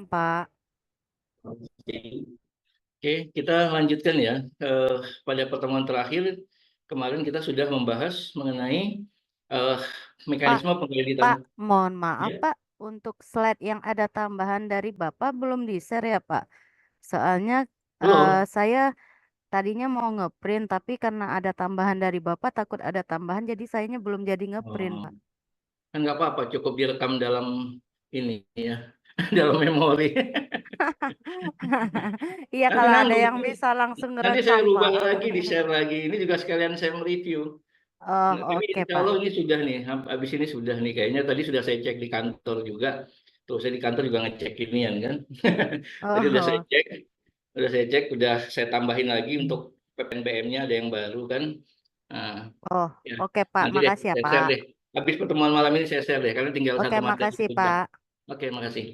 Pak. Oke, kita lanjutkan ya. Pada pertemuan terakhir kemarin kita sudah membahas mengenai eh, Pak, mekanisme pengkreditan. Pak, mohon maaf Ya, Pak, untuk slide yang ada tambahan dari Bapak belum di-share ya Pak. Soalnya belum. saya tadinya mau ngeprint, tapi karena ada tambahan dari Bapak, takut ada tambahan, jadi sayanya belum jadi ngeprint Oh, Pak. kan nggak apa-apa, cukup direkam dalam ini ya, dalam memori. Iya, Nanti kalau ada nanggung. yang bisa langsung Nanti saya ngerekam Pak. rubah lagi, di share lagi. Ini juga sekalian saya mereview. Oh, Nah, tapi oke insya Pak. Allah ini sudah nih, habis ini sudah nih. Kayaknya tadi sudah saya cek di kantor juga. Tuh saya di kantor juga ngecek inian kan. Tadi Oh, udah saya cek, udah saya tambahin lagi untuk PPNBM-nya ada yang baru kan. Nah, oh, ya oke Pak, nanti deh makasih ya saya share Pak. deh. Habis pertemuan malam ini saya share deh, karena tinggal Oke, satu materi makasih sudah. Pak. Oke, makasih.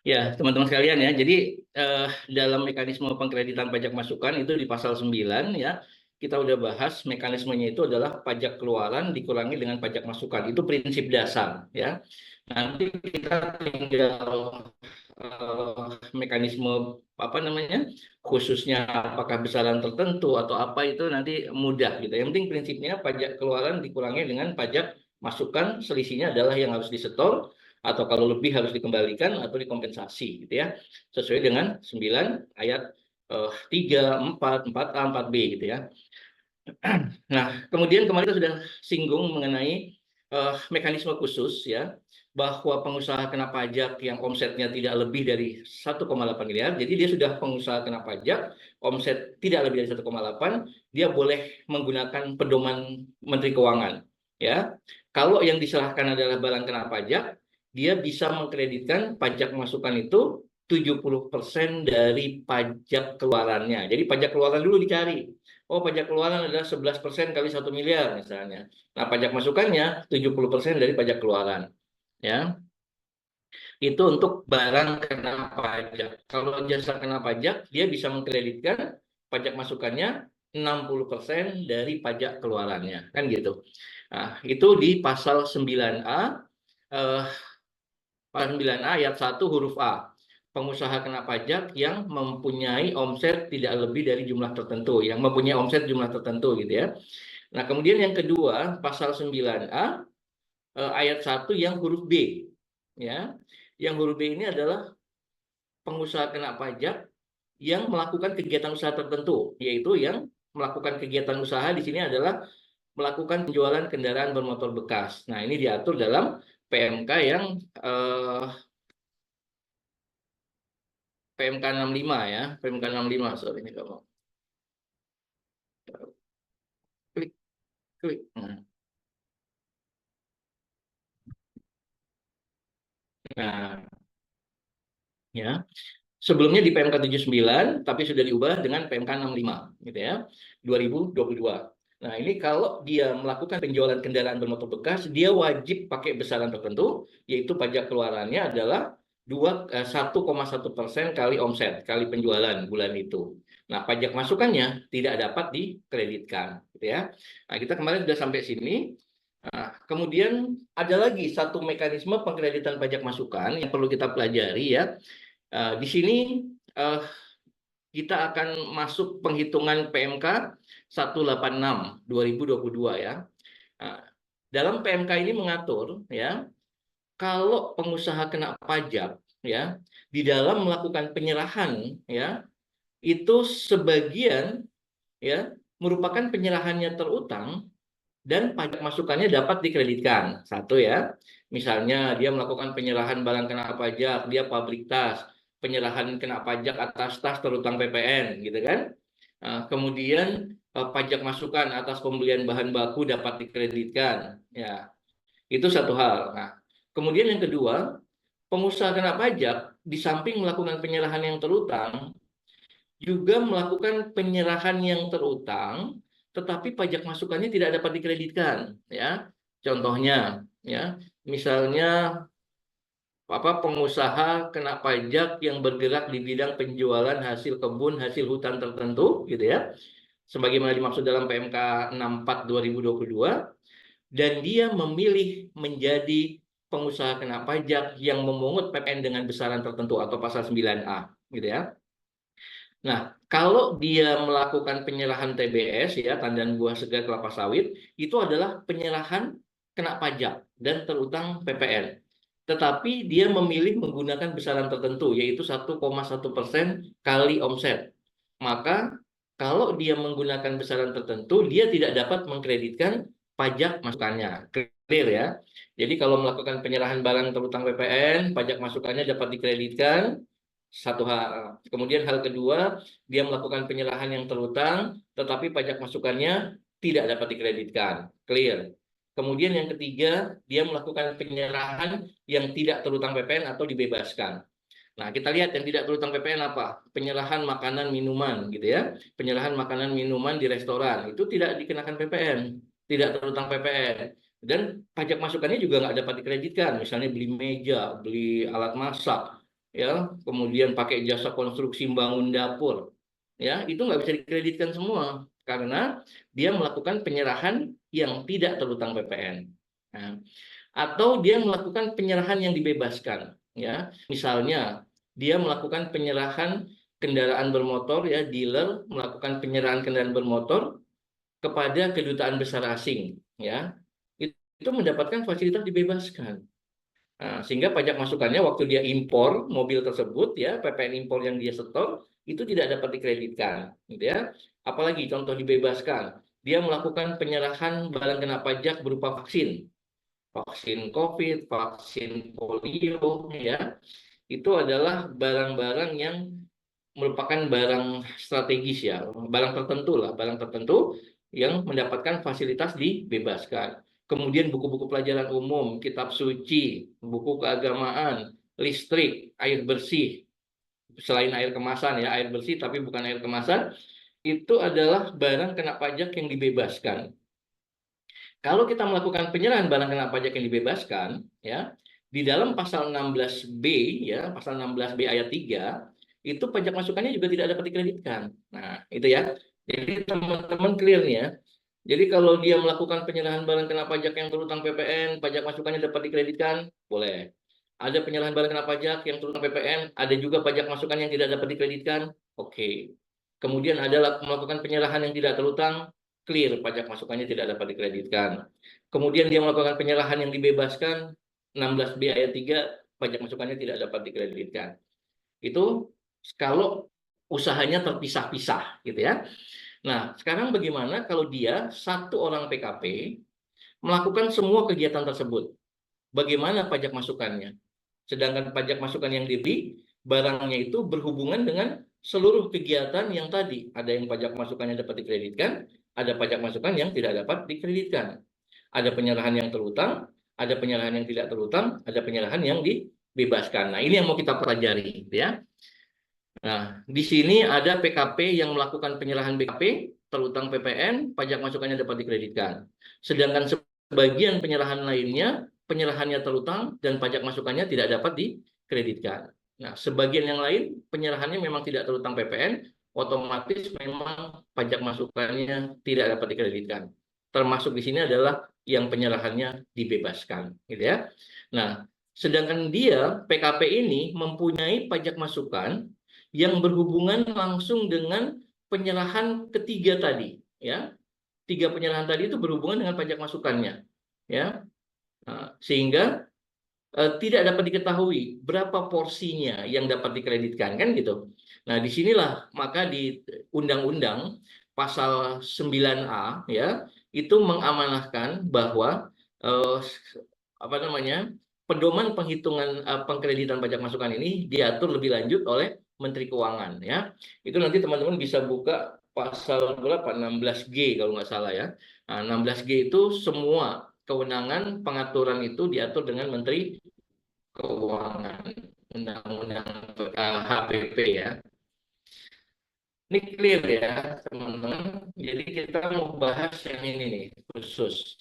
Ya, teman-teman sekalian ya. Jadi eh, dalam mekanisme pengkreditan pajak masukan itu di pasal 9 ya, kita udah bahas mekanismenya itu adalah pajak keluaran dikurangi dengan pajak masukan. Itu prinsip dasar ya. Nanti kita tinggal mekanisme apa namanya? Khususnya apakah besaran tertentu atau apa itu nanti mudah gitu. Yang penting prinsipnya pajak keluaran dikurangi dengan pajak masukan, selisihnya adalah yang harus disetor atau kalau lebih harus dikembalikan atau dikompensasi gitu ya, sesuai dengan 9 ayat 3, 4, 4A, 4B gitu ya. Nah, kemudian kemarin kita sudah singgung mengenai mekanisme khusus ya, bahwa pengusaha kena pajak yang omsetnya tidak lebih dari 1,8 miliar, jadi dia sudah pengusaha kena pajak, omset tidak lebih dari 1,8, dia boleh menggunakan pedoman Menteri Keuangan ya. Kalau yang diserahkan adalah barang kena pajak, dia bisa mengkreditkan pajak masukan itu 70% dari pajak keluarannya. Jadi pajak keluaran dulu dicari. Oh, pajak keluaran adalah 11% kali 1 miliar misalnya. Nah, pajak masukannya 70% dari pajak keluaran. Ya, itu untuk barang kena pajak. Kalau jasa kena pajak, dia bisa mengkreditkan pajak masukannya 60% dari pajak keluarannya. Kan gitu. Nah, itu di pasal 9A, eh, pasal 9A ayat 1 huruf A. Pengusaha kena pajak yang mempunyai omset tidak lebih dari jumlah tertentu, yang mempunyai omset jumlah tertentu gitu ya. Nah, kemudian yang kedua, pasal 9A ayat 1 yang huruf B. Ya. Yang huruf B ini adalah pengusaha kena pajak yang melakukan kegiatan usaha tertentu, yaitu yang melakukan kegiatan usaha di sini adalah melakukan penjualan kendaraan bermotor bekas. Nah, ini diatur dalam PMK yang PMK 65 ya, PMK 65, sorry ini kamu klik klik. Nah, ya. Sebelumnya di PMK 79, tapi sudah diubah dengan PMK 65, gitu ya, 2022. Nah, ini kalau dia melakukan penjualan kendaraan bermotor bekas, dia wajib pakai besaran tertentu, yaitu pajak keluarannya adalah 1,1% kali omset, kali penjualan bulan itu. Nah, pajak masukannya tidak dapat dikreditkan, gitu ya. Nah, kita kemarin sudah sampai sini. Nah, kemudian ada lagi satu mekanisme pengkreditan pajak masukan yang perlu kita pelajari ya. Di sini eh, kita akan masuk penghitungan PMK 186 2022 ya. Nah, dalam PMK ini mengatur ya, kalau pengusaha kena pajak ya, di dalam melakukan penyerahan ya, itu sebagian ya merupakan penyerahannya terutang dan pajak masukannya dapat dikreditkan. Satu ya, misalnya dia melakukan penyerahan barang kena pajak, dia pabrik tas, penyerahan kena pajak atas tas terutang PPN, gitu kan. Kemudian pajak masukan atas pembelian bahan baku dapat dikreditkan. Ya, itu satu hal. Nah, kemudian yang kedua, pengusaha kena pajak di samping melakukan penyerahan yang terutang, juga melakukan penyerahan yang terutang, tetapi pajak masukannya tidak dapat dikreditkan. Ya, contohnya, ya, misalnya apa pengusaha kena pajak yang bergerak di bidang penjualan hasil kebun, hasil hutan tertentu, gitu ya, sebagaimana dimaksud dalam PMK 64 2022, dan dia memilih menjadi pengusaha kena pajak yang memungut PPN dengan besaran tertentu atau pasal 9A, gitu ya. Nah, kalau dia melakukan penyerahan TBS ya, tandan buah segar kelapa sawit, itu adalah penyerahan kena pajak dan terutang PPN. Tetapi dia memilih menggunakan besaran tertentu, yaitu 1,1% kali omset. Maka kalau dia menggunakan besaran tertentu, dia tidak dapat mengkreditkan pajak masukannya. Clear ya? Jadi kalau melakukan penyerahan barang terutang PPN, pajak masukannya dapat dikreditkan. Satu hal. Kemudian hal kedua, dia melakukan penyerahan yang terutang, tetapi pajak masukannya tidak dapat dikreditkan. Clear. Kemudian yang ketiga, dia melakukan penyerahan yang tidak terutang PPN atau dibebaskan. Nah, kita lihat yang tidak terutang PPN apa? Penyerahan makanan minuman gitu ya. Penyerahan makanan minuman di restoran itu tidak dikenakan PPN, tidak terutang PPN. Dan pajak masukannya juga nggak dapat dikreditkan. Misalnya beli meja, beli alat masak, ya, kemudian pakai jasa konstruksi bangun dapur, ya, itu nggak bisa dikreditkan semua karena dia melakukan penyerahan yang tidak terutang PPN. Nah, atau dia melakukan penyerahan yang dibebaskan, ya, misalnya dia melakukan penyerahan kendaraan bermotor, ya, dealer melakukan penyerahan kendaraan bermotor kepada kedutaan besar asing, ya, itu mendapatkan fasilitas dibebaskan. Nah, sehingga pajak masukannya waktu dia impor mobil tersebut, ya, PPN impor yang dia setor itu tidak dapat dikreditkan, gitu ya. Apalagi contoh dibebaskan, dia melakukan penyerahan barang kena pajak berupa vaksin, vaksin COVID, vaksin polio, ya. Itu adalah barang-barang yang merupakan barang strategis, ya, barang tertentu lah, barang tertentu yang mendapatkan fasilitas dibebaskan. Kemudian buku-buku pelajaran umum, kitab suci, buku keagamaan, listrik, air bersih, selain air kemasan, ya, air bersih tapi bukan air kemasan, itu adalah barang kena pajak yang dibebaskan. Kalau kita melakukan penyerahan barang kena pajak yang dibebaskan, ya, di dalam pasal 16B, ya, pasal 16B ayat 3, itu pajak masukannya juga tidak dapat dikreditkan. Nah, itu ya. Jadi teman-teman clear nih ya. Jadi kalau dia melakukan penyerahan barang kena pajak yang terutang PPN, pajak masukannya dapat dikreditkan, boleh. Ada penyerahan barang kena pajak yang terutang PPN, ada juga pajak masukan yang tidak dapat dikreditkan, oke. Kemudian ada melakukan penyerahan yang tidak terutang, clear, pajak masukannya tidak dapat dikreditkan. Kemudian dia melakukan penyerahan yang dibebaskan, 16B ayat 3, pajak masukannya tidak dapat dikreditkan. Itu kalau usahanya terpisah-pisah, gitu ya. Nah, sekarang bagaimana kalau dia satu orang PKP melakukan semua kegiatan tersebut? Bagaimana pajak masukannya? Sedangkan pajak masukan yang dibeli, barangnya itu berhubungan dengan seluruh kegiatan yang tadi. Ada yang pajak masukannya dapat dikreditkan, ada pajak masukan yang tidak dapat dikreditkan. Ada penyerahan yang terutang, ada penyerahan yang tidak terutang, ada penyerahan yang dibebaskan. Nah, ini yang mau kita pelajari, ya. Nah, di sini ada PKP yang melakukan penyerahan BKP, terutang PPN, pajak masukannya dapat dikreditkan. Sedangkan sebagian penyerahan lainnya, penyerahannya terutang dan pajak masukannya tidak dapat dikreditkan. Nah, sebagian yang lain, penyerahannya memang tidak terutang PPN, otomatis memang pajak masukannya tidak dapat dikreditkan. Termasuk di sini adalah yang penyerahannya dibebaskan, gitu ya. Nah, sedangkan dia PKP ini mempunyai pajak masukan yang berhubungan langsung dengan penyerahan ketiga tadi, ya. Tiga penyerahan tadi itu berhubungan dengan pajak masukannya, ya. Nah, sehingga tidak dapat diketahui berapa porsinya yang dapat dikreditkan, kan gitu. Nah, disinilah maka di undang-undang pasal 9A, ya, itu mengamanahkan bahwa eh, apa namanya, pedoman penghitungan pengkreditan pajak masukan ini diatur lebih lanjut oleh Menteri Keuangan, ya. Itu nanti teman-teman bisa buka pasal berapa, 16G kalau nggak salah, ya. Nah, 16G itu semua kewenangan pengaturan itu diatur dengan Menteri Keuangan, Undang-Undang HPP, ya. Ini clear ya teman-teman. Jadi kita mau bahas yang ini nih khusus.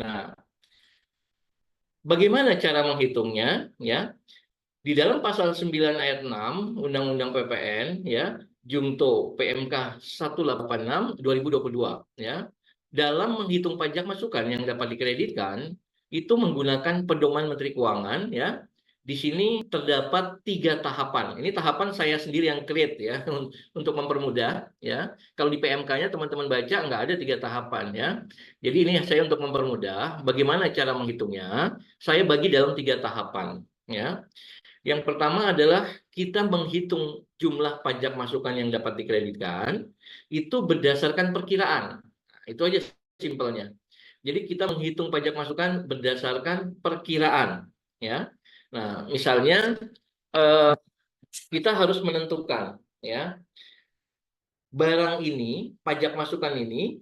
Nah, bagaimana cara menghitungnya, ya? Di dalam pasal 9 ayat 6 Undang-Undang PPN, ya, Jungto PMK 186 2022, ya. Dalam menghitung pajak masukan yang dapat dikreditkan, itu menggunakan pedoman Menteri Keuangan ya. Di sini terdapat 3 tahapan. Ini tahapan saya sendiri yang create ya untuk mempermudah ya. Kalau di PMK-nya teman-teman baca nggak ada 3 tahapan ya. Jadi ini saya untuk mempermudah bagaimana cara menghitungnya. Saya bagi dalam 3 tahapan ya. Yang pertama adalah kita menghitung jumlah pajak masukan yang dapat dikreditkan itu berdasarkan perkiraan. Nah, itu aja simpelnya. Jadi kita menghitung pajak masukan berdasarkan perkiraan, ya. Nah, misalnya kita harus menentukan, ya, barang ini, pajak masukan ini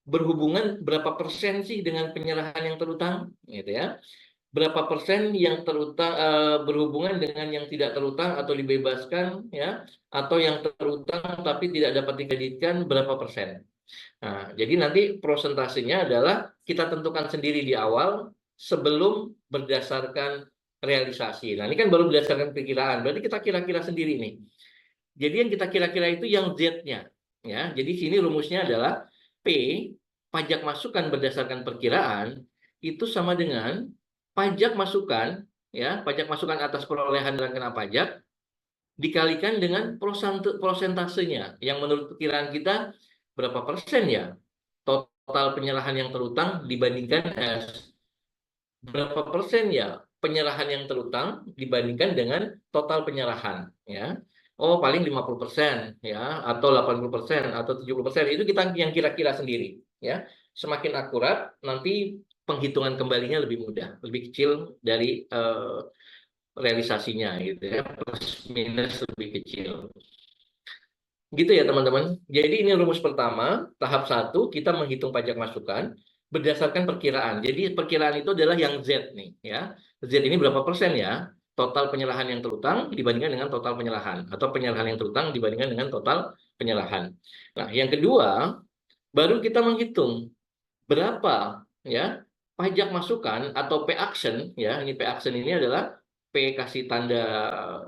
berhubungan berapa persen sih dengan penyerahan yang terutang, gitu ya. Berapa persen yang terutang berhubungan dengan yang tidak terutang atau dibebaskan, ya, atau yang terutang tapi tidak dapat dikreditkan berapa persen. Nah, jadi nanti prosentasenya adalah kita tentukan sendiri di awal sebelum berdasarkan realisasi. Nah, ini kan baru berdasarkan perkiraan. Berarti kita kira-kira sendiri nih. Jadi yang kita kira-kira itu yang Z-nya. Ya, jadi sini rumusnya adalah P, pajak masukan berdasarkan perkiraan, itu sama dengan pajak masukan, ya, pajak masukan atas perolehan dan kena pajak, dikalikan dengan prosentasenya. Yang menurut perkiraan kita berapa persen ya total penyerahan yang terutang dibandingkan berapa persen ya penyerahan yang terutang dibandingkan dengan total penyerahan ya. Oh, paling 50% ya atau 80% atau 70%. Itu kita yang kira-kira sendiri ya. Semakin akurat nanti penghitungan kembalinya lebih mudah, lebih kecil dari realisasinya gitu ya. Plus minus lebih kecil. Gitu ya teman-teman. Jadi ini rumus pertama, tahap 1 kita menghitung pajak masukan berdasarkan perkiraan. Jadi perkiraan itu adalah yang Z nih ya. Z ini berapa persen ya? Total penyerahan yang terutang dibandingkan dengan total penyerahan atau penyerahan yang terutang dibandingkan dengan total penyerahan. Nah, yang kedua baru kita menghitung berapa ya pajak masukan atau P action ya. Ini P action ini adalah P kasih tanda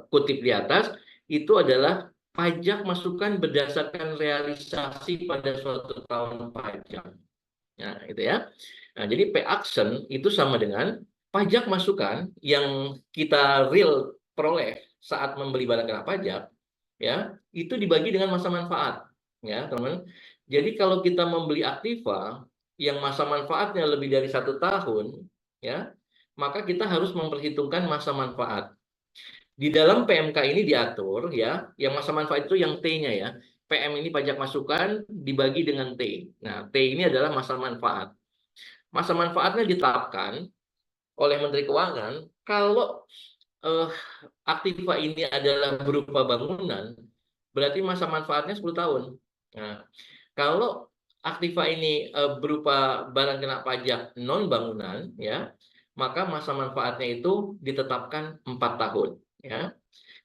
kutip di atas itu adalah pajak masukan berdasarkan realisasi pada suatu tahun pajak. Nah, itu ya. Nah, jadi P action itu sama dengan pajak masukan yang kita real peroleh saat membeli barang kena pajak, ya, itu dibagi dengan masa manfaat, ya, teman. Jadi kalau kita membeli Aktiva yang masa manfaatnya lebih dari 1 tahun, ya, maka kita harus memperhitungkan masa manfaat. Di dalam PMK ini diatur ya, yang masa manfaat itu yang T-nya ya. PM ini pajak masukan dibagi dengan T. Nah, T ini adalah masa manfaat. Masa manfaatnya ditetapkan oleh Menteri Keuangan kalau Aktiva ini adalah berupa bangunan, berarti masa manfaatnya 10 tahun. Nah, kalau Aktiva ini berupa barang kena pajak non bangunan ya, maka masa manfaatnya itu ditetapkan 4 tahun ya.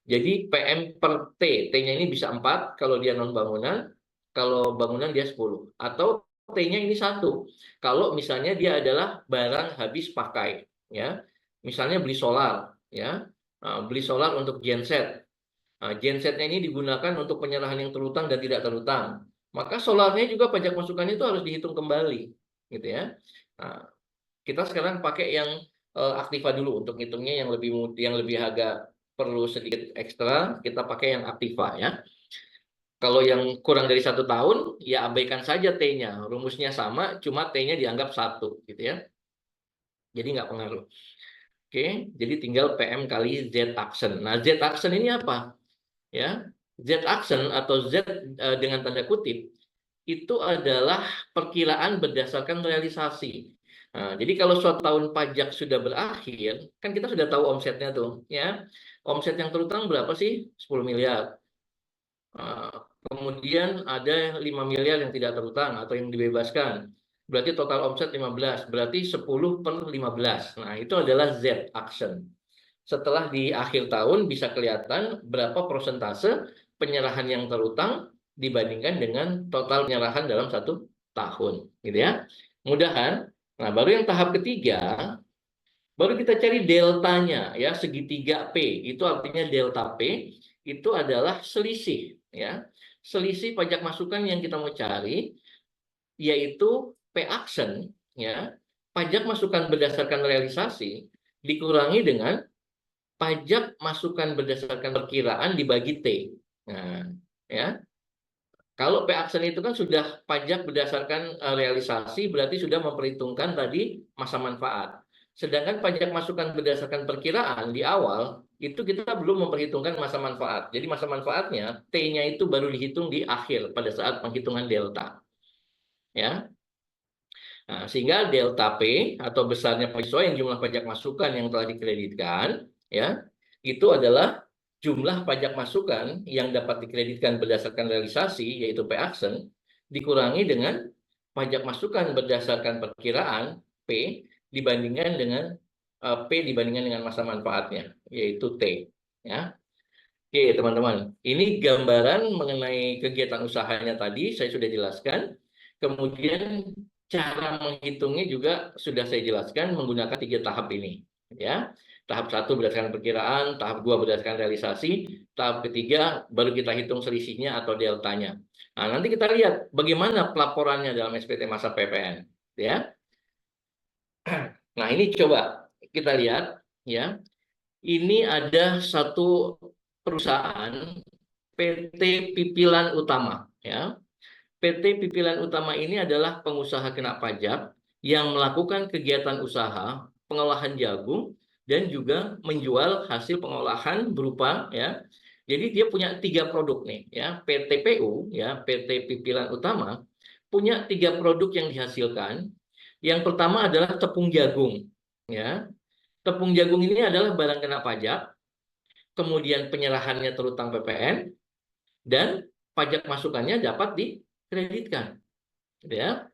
Jadi PM per T, T-nya ini bisa 4 kalau dia non bangunan, kalau bangunan dia 10. Atau T-nya ini 1. Kalau misalnya dia adalah barang habis pakai, ya. Misalnya beli solar, ya. Beli solar untuk genset. Gensetnya ini digunakan untuk penyerahan yang terutang dan tidak terutang. Maka solarnya juga pajak masukannya itu harus dihitung kembali, gitu ya. Nah, kita sekarang pakai yang Aktiva dulu untuk hitungnya yang lebih agak perlu sedikit ekstra, kita pakai yang Aktiva ya. Kalau yang kurang dari 1 tahun, ya abaikan saja T-nya. Rumusnya sama, cuma T-nya dianggap 1, gitu ya. Jadi nggak pengaruh. Oke, jadi tinggal PM kali Z action. Nah, Z action ini apa? Ya, Z action atau Z dengan tanda kutip itu adalah perkiraan berdasarkan realisasi. Nah, jadi kalau suatu tahun pajak sudah berakhir, kan kita sudah tahu omsetnya tuh, ya. Omset yang terutang berapa sih? 10 miliar. Kemudian ada 5 miliar yang tidak terutang atau yang dibebaskan. Berarti total omset 15, berarti 10 per 15. Nah, itu adalah Z action. Setelah di akhir tahun bisa kelihatan berapa persentase penyerahan yang terutang dibandingkan dengan total penyerahan dalam 1 tahun, gitu ya. Mudahan. Nah, baru yang tahap ketiga, baru kita cari deltanya, ya, segitiga P. Itu artinya delta P itu adalah selisih, ya. Selisih pajak masukan yang kita mau cari yaitu P action, ya, pajak masukan berdasarkan realisasi dikurangi dengan pajak masukan berdasarkan perkiraan dibagi T. Nah, ya. Kalau P aksen itu kan sudah pajak berdasarkan realisasi, berarti sudah memperhitungkan tadi masa manfaat. Sedangkan pajak masukan berdasarkan perkiraan di awal, itu kita belum memperhitungkan masa manfaat. Jadi masa manfaatnya, T-nya itu baru dihitung di akhir pada saat penghitungan delta. Ya. Nah, sehingga delta P atau besarnya penyesuaian jumlah pajak masukan yang telah dikreditkan, ya, itu adalah jumlah pajak masukan yang dapat dikreditkan berdasarkan realisasi, yaitu P aksen, dikurangi dengan pajak masukan berdasarkan perkiraan P dibandingkan dengan P dibandingkan dengan masa manfaatnya, yaitu T. Ya. Oke, teman-teman. Ini gambaran mengenai kegiatan usahanya tadi saya sudah jelaskan. Kemudian cara menghitungnya juga sudah saya jelaskan menggunakan 3 tahap ini. Ya, tahap 1 berdasarkan perkiraan, tahap 2 berdasarkan realisasi, tahap ketiga baru kita hitung selisihnya atau deltanya. Nah, nanti kita lihat bagaimana pelaporannya dalam SPT masa PPN. Ya, nah ini coba kita lihat. Ya, ini ada satu perusahaan PT Pipilan Utama. Ya, PT Pipilan Utama ini adalah pengusaha kena pajak yang melakukan kegiatan usaha pengolahan jagung dan juga menjual hasil pengolahan berupa, ya. Jadi dia punya 3 produk nih, ya. PTPU, ya, PT Pipilan Utama punya 3 produk yang dihasilkan. Yang pertama adalah tepung jagung, ya. Tepung jagung ini adalah barang kena pajak, kemudian penyerahannya terutang PPN, dan pajak masukannya dapat dikreditkan. Ya.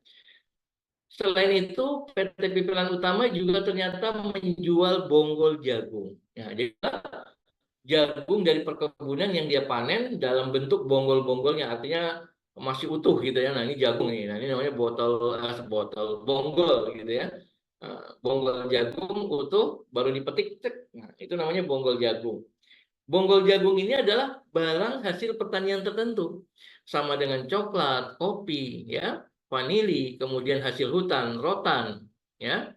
Selain itu, PT Pipilan Utama juga ternyata menjual bonggol jagung. Ya, jadi jagung dari perkebunan yang dia panen dalam bentuk bonggol-bonggolnya, artinya masih utuh gitu ya. Nah ini jagung ini, nah ini namanya botol bonggol gitu ya. Bonggol jagung utuh baru dipetik, cek. Nah, itu namanya bonggol jagung. Bonggol jagung ini adalah barang hasil pertanian tertentu, sama dengan coklat, kopi, ya, vanili, kemudian hasil hutan, rotan, ya,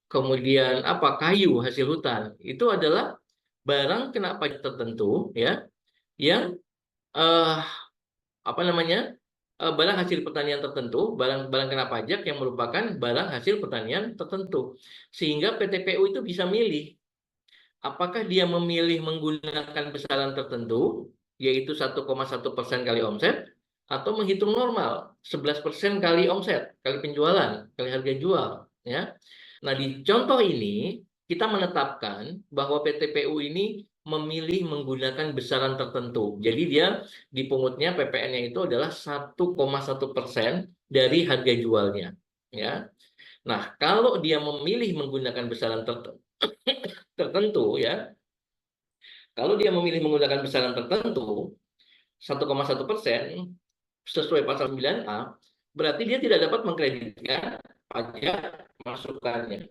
kemudian apa, kayu hasil hutan. Itu adalah barang kena pajak tertentu, ya, yang eh, apa namanya, barang hasil pertanian tertentu, barang kena pajak yang merupakan barang hasil pertanian tertentu, sehingga PTPU itu bisa milih. Apakah dia memilih menggunakan besaran tertentu, yaitu 1,1% kali omset, atau menghitung normal 11% kali omset, kali penjualan, kali harga jual. Ya. Nah, di contoh ini kita menetapkan bahwa PTPU ini memilih menggunakan besaran tertentu. Jadi dia dipungutnya PPN-nya itu adalah 1,1% dari harga jualnya. Ya. Nah, kalau dia memilih menggunakan besaran tertentu, ya, kalau dia memilih menggunakan besaran tertentu 1,1% sesuai pasal 9A, berarti dia tidak dapat mengkreditkan pajak masukannya.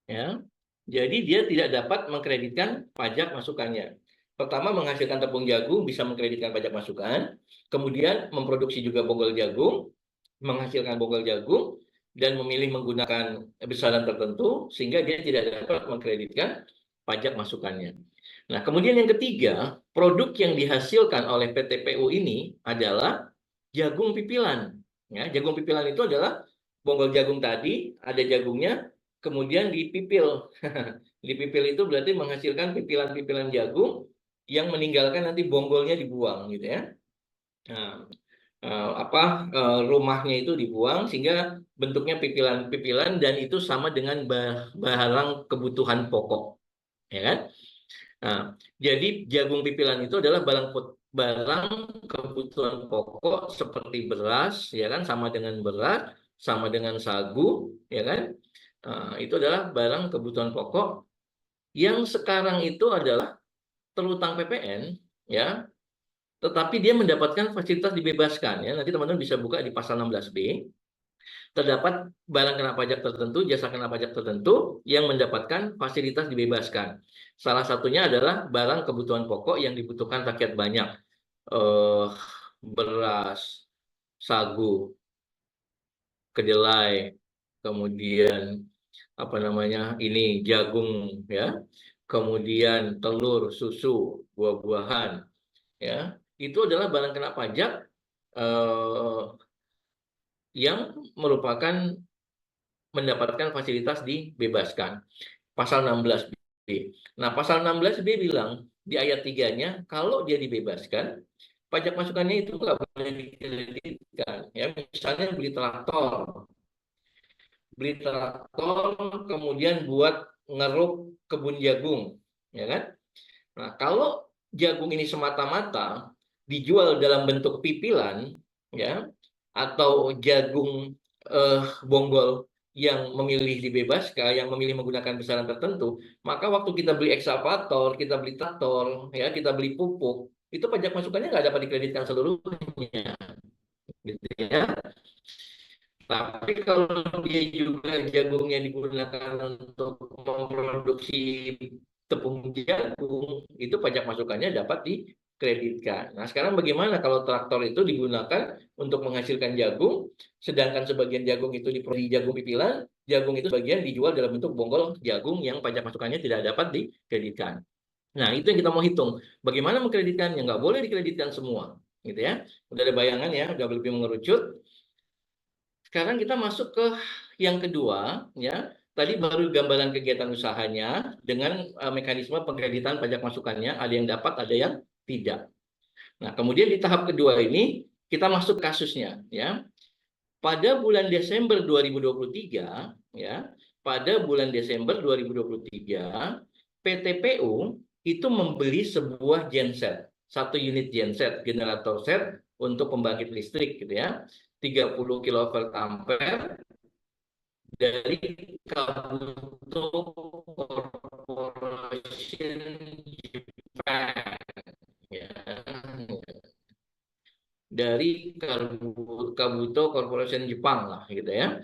Ya, jadi dia tidak dapat mengkreditkan pajak masukannya. Pertama, menghasilkan tepung jagung bisa mengkreditkan pajak masukan, kemudian memproduksi juga bonggol jagung, menghasilkan bonggol jagung, dan memilih menggunakan besaran tertentu sehingga dia tidak dapat mengkreditkan pajak masukannya. Nah, kemudian yang ketiga, produk yang dihasilkan oleh PTPU ini adalah jagung pipilan. Ya, jagung pipilan itu adalah bonggol jagung tadi, ada jagungnya, kemudian dipipil. Dipipil itu berarti menghasilkan pipilan-pipilan jagung yang meninggalkan nanti bonggolnya dibuang gitu ya. Nah, rumahnya itu dibuang sehingga bentuknya pipilan-pipilan dan itu sama dengan barang kebutuhan pokok, ya kan? Nah, jadi jagung pipilan itu adalah barang kebutuhan pokok seperti beras, ya kan, sama dengan beras, sama dengan sagu, ya kan? Itu adalah barang kebutuhan pokok yang sekarang itu adalah terutang PPN, ya, tetapi dia mendapatkan fasilitas dibebaskan, ya. Nanti teman-teman bisa buka di pasal 16B. Terdapat barang kena pajak tertentu, jasa kena pajak tertentu yang mendapatkan fasilitas dibebaskan. Salah satunya adalah barang kebutuhan pokok yang dibutuhkan rakyat banyak. eh, beras, sagu, kedelai, kemudian apa namanya ini jagung ya, kemudian telur, susu, buah-buahan ya, itu adalah barang kena pajak eh, yang merupakan mendapatkan fasilitas dibebaskan. Pasal 16B. Nah, pasal 16B bilang di ayat 3-nya kalau dia dibebaskan, pajak masukannya itu nggak boleh dikreditkan. Ya, misalnya beli traktor, kemudian buat ngeruk kebun jagung, ya kan? Nah, kalau jagung ini semata-mata dijual dalam bentuk pipilan, ya, atau jagung bonggol yang memilih dibebaskan, yang memilih menggunakan besaran tertentu, maka waktu kita beli ekskavator, kita beli traktor, ya, kita beli pupuk, itu pajak masukannya nggak dapat dikreditkan seluruhnya, gitu ya. Tapi kalau dia juga jagungnya digunakan untuk memproduksi tepung jagung, itu pajak masukannya dapat dikreditkan. Nah, sekarang bagaimana kalau traktor itu digunakan untuk menghasilkan jagung, sedangkan sebagian jagung itu diproduksi jagung pipilan, jagung itu sebagian dijual dalam bentuk bonggol jagung yang pajak masukannya tidak dapat dikreditkan. Nah, itu yang kita mau hitung. Bagaimana mengkreditkannya? Nggak boleh dikreditkan semua, gitu ya. Udah ada bayangan ya, udah lebih mengerucut. Sekarang kita masuk ke yang kedua, ya. Tadi baru gambaran kegiatan usahanya dengan mekanisme pengkreditan pajak masukannya, ada yang dapat, ada yang tidak. Nah, kemudian di tahap kedua ini kita masuk kasusnya, ya. Pada bulan Desember 2023, ya, pada bulan Desember 2023, PTPU itu membeli sebuah genset, satu unit genset, generator set untuk pembangkit listrik, gitu ya, 30 kilowatt ampere dari Kabuto Corporation Japan, ya, dari Kabuto Corporation Jepang lah gitu ya.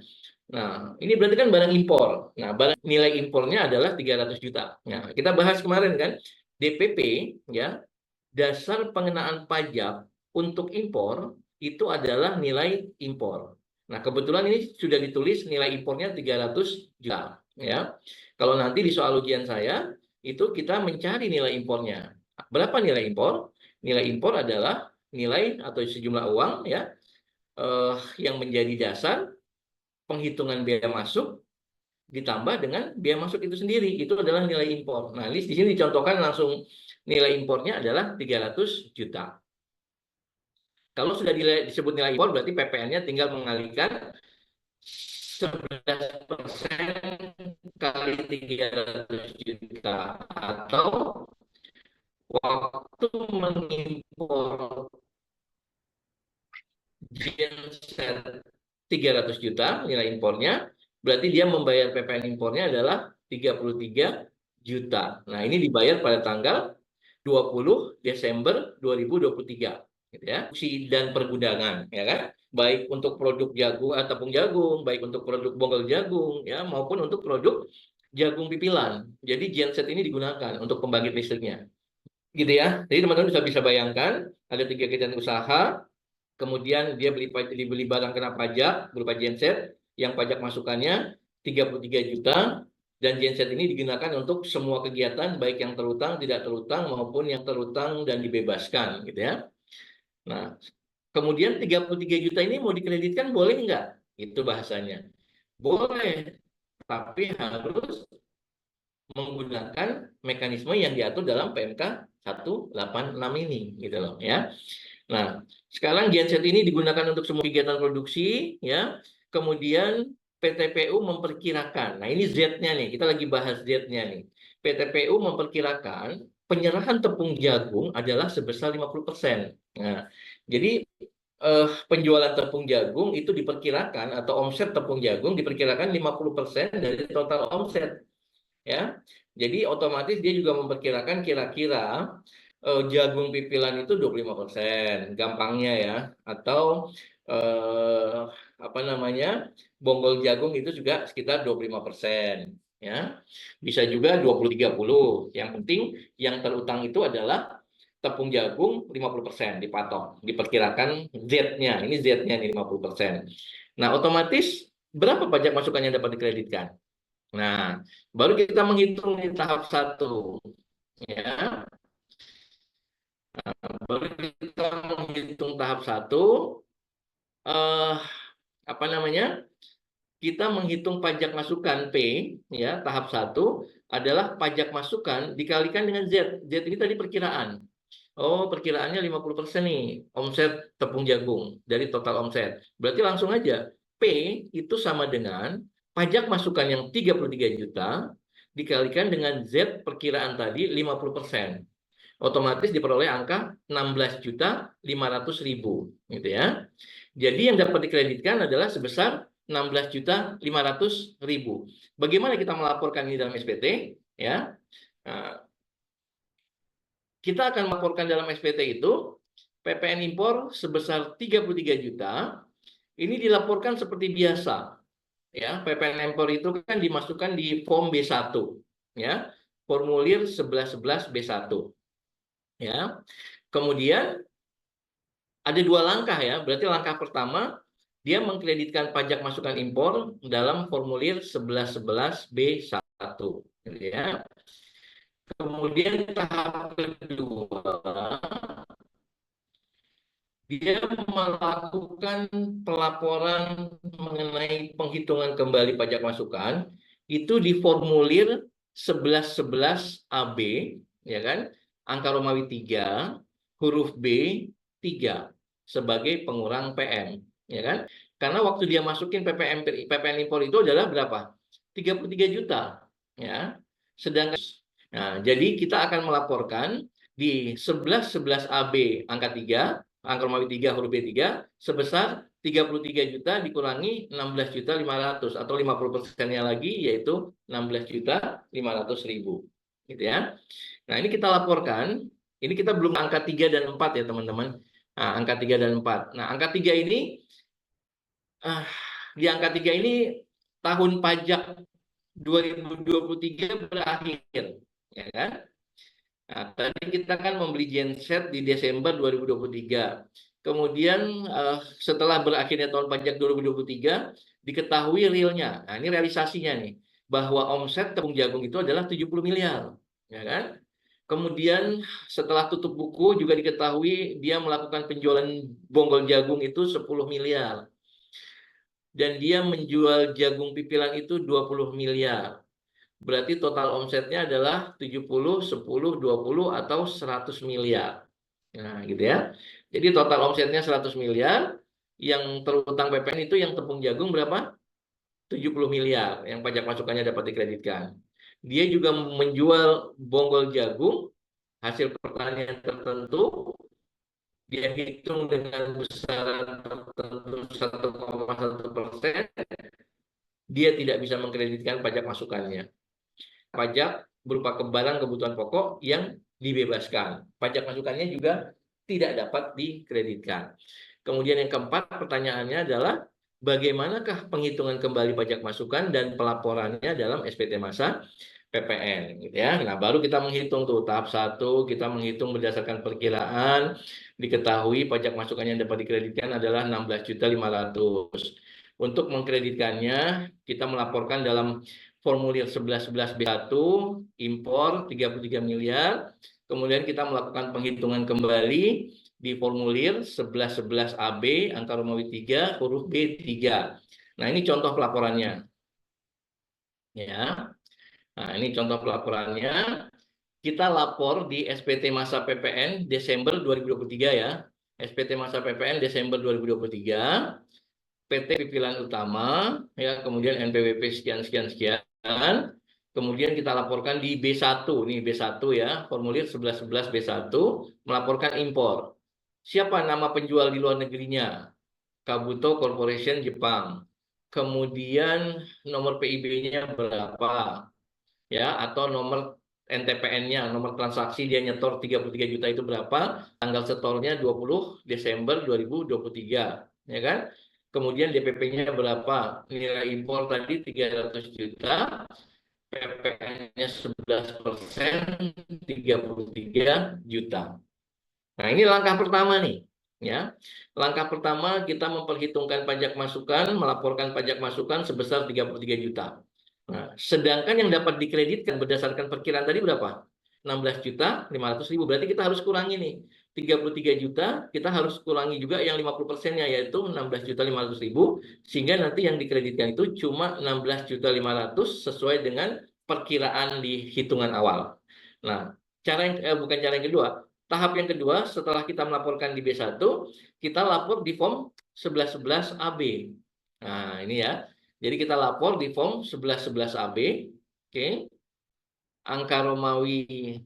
Nah, ini berarti kan barang impor. Nah, barang nilai impornya adalah 300 juta. Nah, kita bahas kemarin kan DPP, ya, dasar pengenaan pajak untuk impor itu adalah nilai impor. Nah, kebetulan ini sudah ditulis nilai impornya 300 juta, ya. Kalau nanti di soal ujian saya itu kita mencari nilai impornya. Berapa nilai impor? Nilai impor adalah nilai atau sejumlah uang, ya, yang menjadi dasar penghitungan biaya masuk ditambah dengan biaya masuk itu sendiri, itu adalah nilai impor. Nah, di sini dicontohkan langsung nilai impornya adalah 300 juta. Kalau sudah disebut nilai impor, berarti PPN-nya tinggal mengalihkan 11% kali 300 juta. Atau waktu mengimpor genset 300 juta nilai impornya, berarti dia membayar PPN impornya adalah 33 juta. Nah, ini dibayar pada tanggal 20 Desember 2023, gitu ya. Dan pergudangan, ya kan? Baik untuk produk jagung tepung jagung, baik untuk produk bonggol jagung, ya, maupun untuk produk jagung pipilan. Jadi genset ini digunakan untuk pembangkit listriknya, gitu ya. Jadi teman-teman bisa bayangkan ada 3 kegiatan usaha. Kemudian dia dibeli barang kena pajak berupa genset yang pajak masukannya 33 juta, dan genset ini digunakan untuk semua kegiatan baik yang terutang, tidak terutang maupun yang terutang dan dibebaskan, gitu ya. Nah, kemudian 33 juta ini mau dikreditkan boleh nggak? Itu bahasanya. Boleh, tapi harus menggunakan mekanisme yang diatur dalam PMK 186 ini, gitu loh ya. Nah, sekarang genset ini digunakan untuk semua kegiatan produksi, ya. Kemudian PTPU memperkirakan, nah ini Z-nya nih, kita lagi bahas Z-nya nih. PTPU memperkirakan penyerahan tepung jagung adalah sebesar 50%. Nah, jadi penjualan tepung jagung itu diperkirakan, atau omset tepung jagung diperkirakan 50% dari total omset, ya. Jadi otomatis dia juga memperkirakan kira-kira jagung pipilan itu 25%, gampangnya ya. Atau eh, apa namanya? Bonggol jagung itu juga sekitar 25%, ya. Bisa juga 20-30. Yang penting yang terutang itu adalah tepung jagung 50% dipatok, diperkirakan Z-nya, ini Z-nya nih 50%. Nah, otomatis berapa pajak masukan yang dapat dikreditkan? Nah, baru kita menghitung di tahap 1, ya. Baru kita menghitung tahap 1, eh, apa namanya? Kita menghitung pajak masukan P, ya, tahap 1 adalah pajak masukan dikalikan dengan Z. Z ini tadi perkiraan. Oh, perkiraannya 50% nih, omset tepung jagung dari total omset. Berarti langsung aja, P itu sama dengan pajak masukan yang 33 juta dikalikan dengan Z perkiraan tadi 50%. Otomatis diperoleh angka 16.500.000, gitu ya. Jadi yang dapat dikreditkan adalah sebesar 16.500.000. Bagaimana kita melaporkan ini dalam SPT? Ya, nah, kita akan melaporkan dalam SPT itu PPN impor sebesar 33 juta. Ini dilaporkan seperti biasa. Ya, PPN impor itu kan dimasukkan di form B1, ya. Formulir 1111 B1. Ya. Kemudian ada 2 langkah ya. Berarti langkah pertama dia mengkreditkan pajak masukan impor dalam formulir 1111 B1, ya. Kemudian tahap kedua dia melakukan pelaporan mengenai penghitungan kembali pajak masukan itu di formulir 1111 AB, ya kan? Angka Romawi 3, huruf B 3 sebagai pengurang PM, ya kan? Karena waktu dia masukin PPN impor itu adalah berapa? 33 juta, ya. Sedangkan jadi kita akan melaporkan di 1111 AB angka 3, angka Romawi 3 huruf B3 sebesar 33 juta dikurangi 16.500.000 atau 50%-nya lagi yaitu 16.500.000, gitu ya. Nah, ini kita laporkan, ini kita belum angka 3 dan 4 ya, teman-teman. Nah, angka 3 dan 4. Nah, angka 3 ini di angka 3 ini tahun pajak 2023 berakhir, ya kan? Nah, tadi kita kan membeli genset di Desember 2023. Kemudian setelah berakhirnya tahun pajak 2023, diketahui realnya. Nah, ini realisasinya nih, bahwa omset tepung jagung itu adalah 70 miliar. Ya kan? Kemudian setelah tutup buku juga diketahui dia melakukan penjualan bonggol jagung itu 10 miliar. Dan dia menjual jagung pipilan itu 20 miliar. Berarti total omsetnya adalah 70, 10, 20 atau 100 miliar. Nah, gitu ya. Jadi total omsetnya 100 miliar, yang terutang PPN itu yang tepung jagung berapa? 70 miliar yang pajak masukannya dapat dikreditkan. Dia juga menjual bonggol jagung hasil pertanian tertentu, dia hitung dengan besaran tertentu 1,1%, dia tidak bisa mengkreditkan pajak masukannya. Pajak berupa barang kebutuhan pokok yang dibebaskan. Pajak masukannya juga tidak dapat dikreditkan. Kemudian yang keempat, pertanyaannya adalah bagaimanakah penghitungan kembali pajak masukan dan pelaporannya dalam SPT masa PPN, gitu ya. Nah, baru kita menghitung tuh tahap 1, kita menghitung berdasarkan perkiraan, diketahui pajak masukan yang dapat dikreditkan adalah 16.500.000. Untuk mengkreditkannya, kita melaporkan dalam formulir 1111 B1 impor 33 miliar. Kemudian kita melakukan penghitungan kembali di formulir 1111 AB angka Romawi 3 huruf B3. Nah, ini contoh pelaporannya. Ya. Nah, ini contoh pelaporannya. Kita lapor di SPT masa PPN Desember 2023 ya. SPT masa PPN Desember 2023. PT Pipilan Utama, ya, kemudian NPWP sekian sekian sekian. Kemudian kita laporkan di B1, nih B1 ya, formulir 1111 B1 melaporkan impor. Siapa nama penjual di luar negerinya? Kabuto Corporation Jepang. Kemudian nomor PIB-nya berapa? Ya, atau nomor NTPN-nya, nomor transaksi dia nyetor 33 juta itu berapa? Tanggal setornya 20 Desember 2023, ya kan? Kemudian DPP-nya berapa? Nilai impor tadi 300 juta, PPN-nya 11%, 33 juta. Nah, ini langkah pertama nih, ya. Langkah pertama kita memperhitungkan pajak masukan, melaporkan pajak masukan sebesar 33 juta. Nah, sedangkan yang dapat dikreditkan berdasarkan perkiraan tadi berapa? 16.500.000. Berarti kita harus kurangi nih. 33 juta, kita harus kurangi juga yang 50%-nya, yaitu 16.500.000, sehingga nanti yang dikreditkan itu cuma 16.500.000 sesuai dengan perkiraan di hitungan awal. Nah, bukan cara yang kedua. Tahap yang kedua, setelah kita melaporkan di B1, kita lapor di form 1111 AB. Nah, ini ya. Jadi kita lapor di form 1111 AB. Oke. Angka Romawi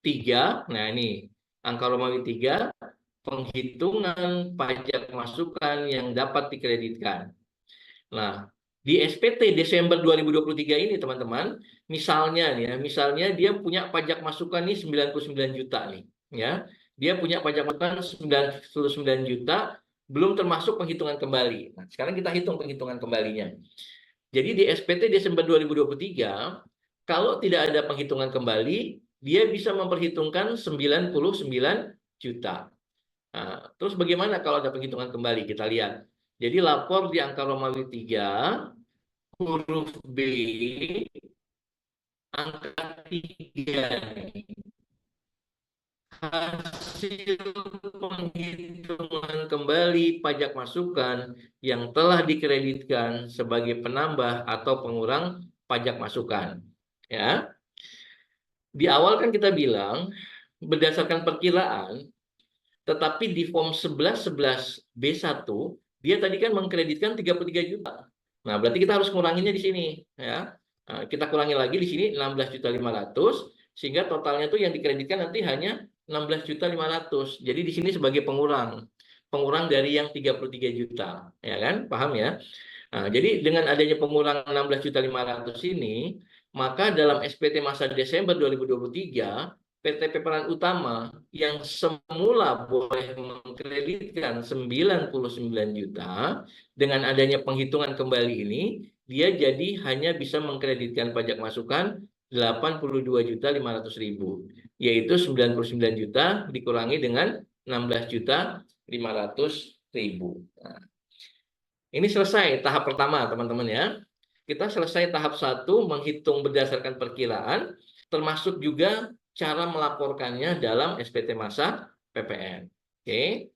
3. Nah, ini angka Romawi 3, penghitungan pajak masukan yang dapat dikreditkan. Nah, di SPT Desember 2023 ini, teman-teman, misalnya nih ya, misalnya dia punya pajak masukan nih 99 juta nih, ya. Dia punya pajak masukan 99 juta, belum termasuk penghitungan kembali. Nah, sekarang kita hitung penghitungan kembalinya. Jadi di SPT Desember 2023, kalau tidak ada penghitungan kembali, dia bisa memperhitungkan 99 juta. Nah, terus bagaimana kalau ada penghitungan kembali? Kita lihat. Jadi lapor di angka Romawi 3, huruf B, angka 3 nih. Hasil penghitungan kembali pajak masukan yang telah dikreditkan sebagai penambah atau pengurang pajak masukan. Ya, di awal kan kita bilang berdasarkan perkiraan, tetapi di form 1111 B1 dia tadi kan mengkreditkan 33 juta. Nah, berarti kita harus kuranginnya di sini, ya. Nah, kita kurangi lagi di sini 16.500.000, sehingga totalnya tuh yang dikreditkan nanti hanya 16.500.000. Jadi di sini sebagai pengurang dari yang 33 juta, ya kan? Paham ya? Nah, jadi dengan adanya pengurangan 16.500.000 ini, maka dalam SPT masa Desember 2023, PT Peperan Utama yang semula boleh mengkreditkan 99 juta, dengan adanya penghitungan kembali ini, dia jadi hanya bisa mengkreditkan pajak masukan 82.500.000, yaitu 99 juta dikurangi dengan 16.500.000. Nah, ini selesai tahap pertama, teman-teman ya. Kita selesai tahap 1, menghitung berdasarkan perkiraan, termasuk juga cara melaporkannya dalam SPT masa PPN. Oke.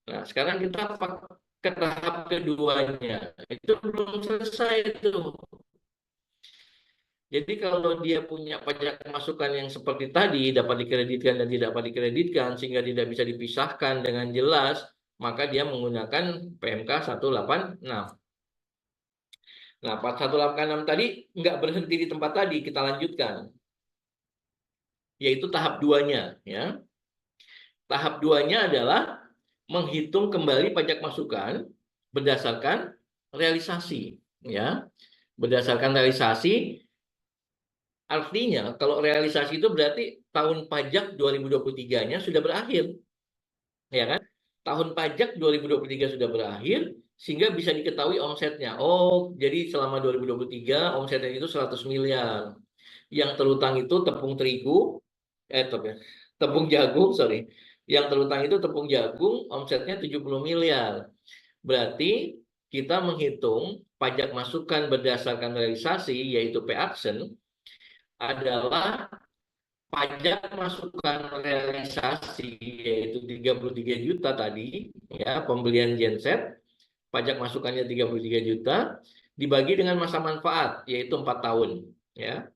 Nah, sekarang kita ke tahap keduanya. Itu belum selesai itu. Jadi kalau dia punya pajak masukan yang seperti tadi, dapat dikreditkan dan tidak dapat dikreditkan, sehingga tidak bisa dipisahkan dengan jelas, maka dia menggunakan PMK 186. Nah, 186 tadi nggak berhenti di tempat tadi, kita lanjutkan. Yaitu tahap 2-nya. Ya. Tahap 2-nya adalah menghitung kembali pajak masukan berdasarkan realisasi. Ya. Berdasarkan realisasi, artinya kalau realisasi itu berarti tahun pajak 2023-nya sudah berakhir. Ya kan? Tahun pajak 2023 sudah berakhir, sehingga bisa diketahui omsetnya. Oh, jadi selama 2023 omsetnya itu 100 miliar. Yang terutang itu tepung terigu, tepung jagung, sorry. Yang terutang itu tepung jagung, omsetnya 70 miliar. Berarti kita menghitung pajak masukan berdasarkan realisasi, yaitu P-Action, adalah pajak masukan realisasi, yaitu 33 juta tadi, ya, pembelian genset, pajak masukannya 33 juta, dibagi dengan masa manfaat, yaitu 4 tahun. Ya.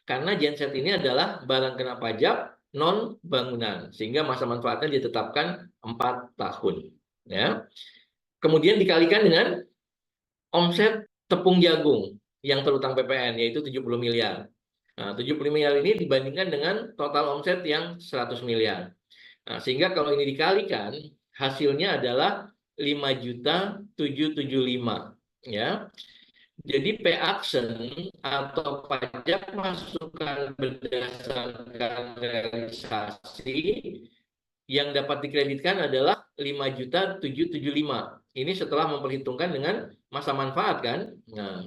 Karena genset ini adalah barang kena pajak non bangunan, sehingga masa manfaatnya ditetapkan 4 tahun. Ya. Kemudian dikalikan dengan omset tepung jagung yang terutang PPN, yaitu 70 miliar. Nah, 70 miliar ini dibandingkan dengan total omset yang 100 miliar. Nah, sehingga kalau ini dikalikan, hasilnya adalah 5.775. Ya. Jadi P-Action atau pajak masukan berdasarkan realisasi yang dapat dikreditkan adalah 5.775. Ini setelah memperhitungkan dengan masa manfaat kan. Nah,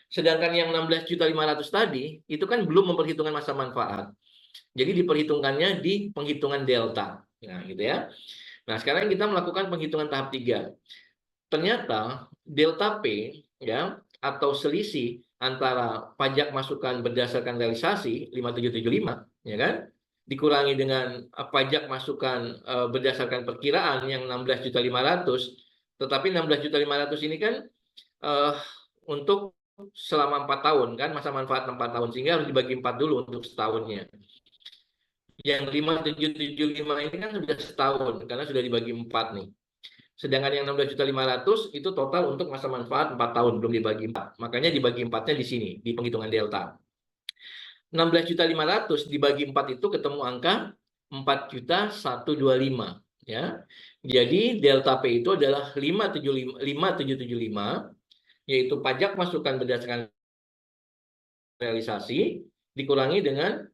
sedangkan yang 16.500 tadi itu kan belum memperhitungkan masa manfaat. Jadi diperhitungkannya di penghitungan delta. Nah, gitu ya. Nah, sekarang kita melakukan penghitungan tahap 3. Ternyata delta P ya atau selisih antara pajak masukan berdasarkan realisasi 5775 ya kan dikurangi dengan pajak masukan berdasarkan perkiraan yang 16.500.000, tetapi 16.500.000 ini kan eh, untuk selama 4 tahun kan, masa manfaat 4 tahun, sehingga harus dibagi 4 dulu untuk setahunnya. Yang 5775 ini kan sudah setahun karena sudah dibagi 4 nih. Sedangkan yang 16.500.000 itu total untuk masa manfaat 4 tahun, belum dibagi 4. Makanya dibagi 4-nya di sini, di penghitungan delta. 16.500.000 dibagi 4 itu ketemu angka 4.125 ya. Jadi delta P itu adalah 5.775, yaitu pajak masukan berdasarkan realisasi dikurangi dengan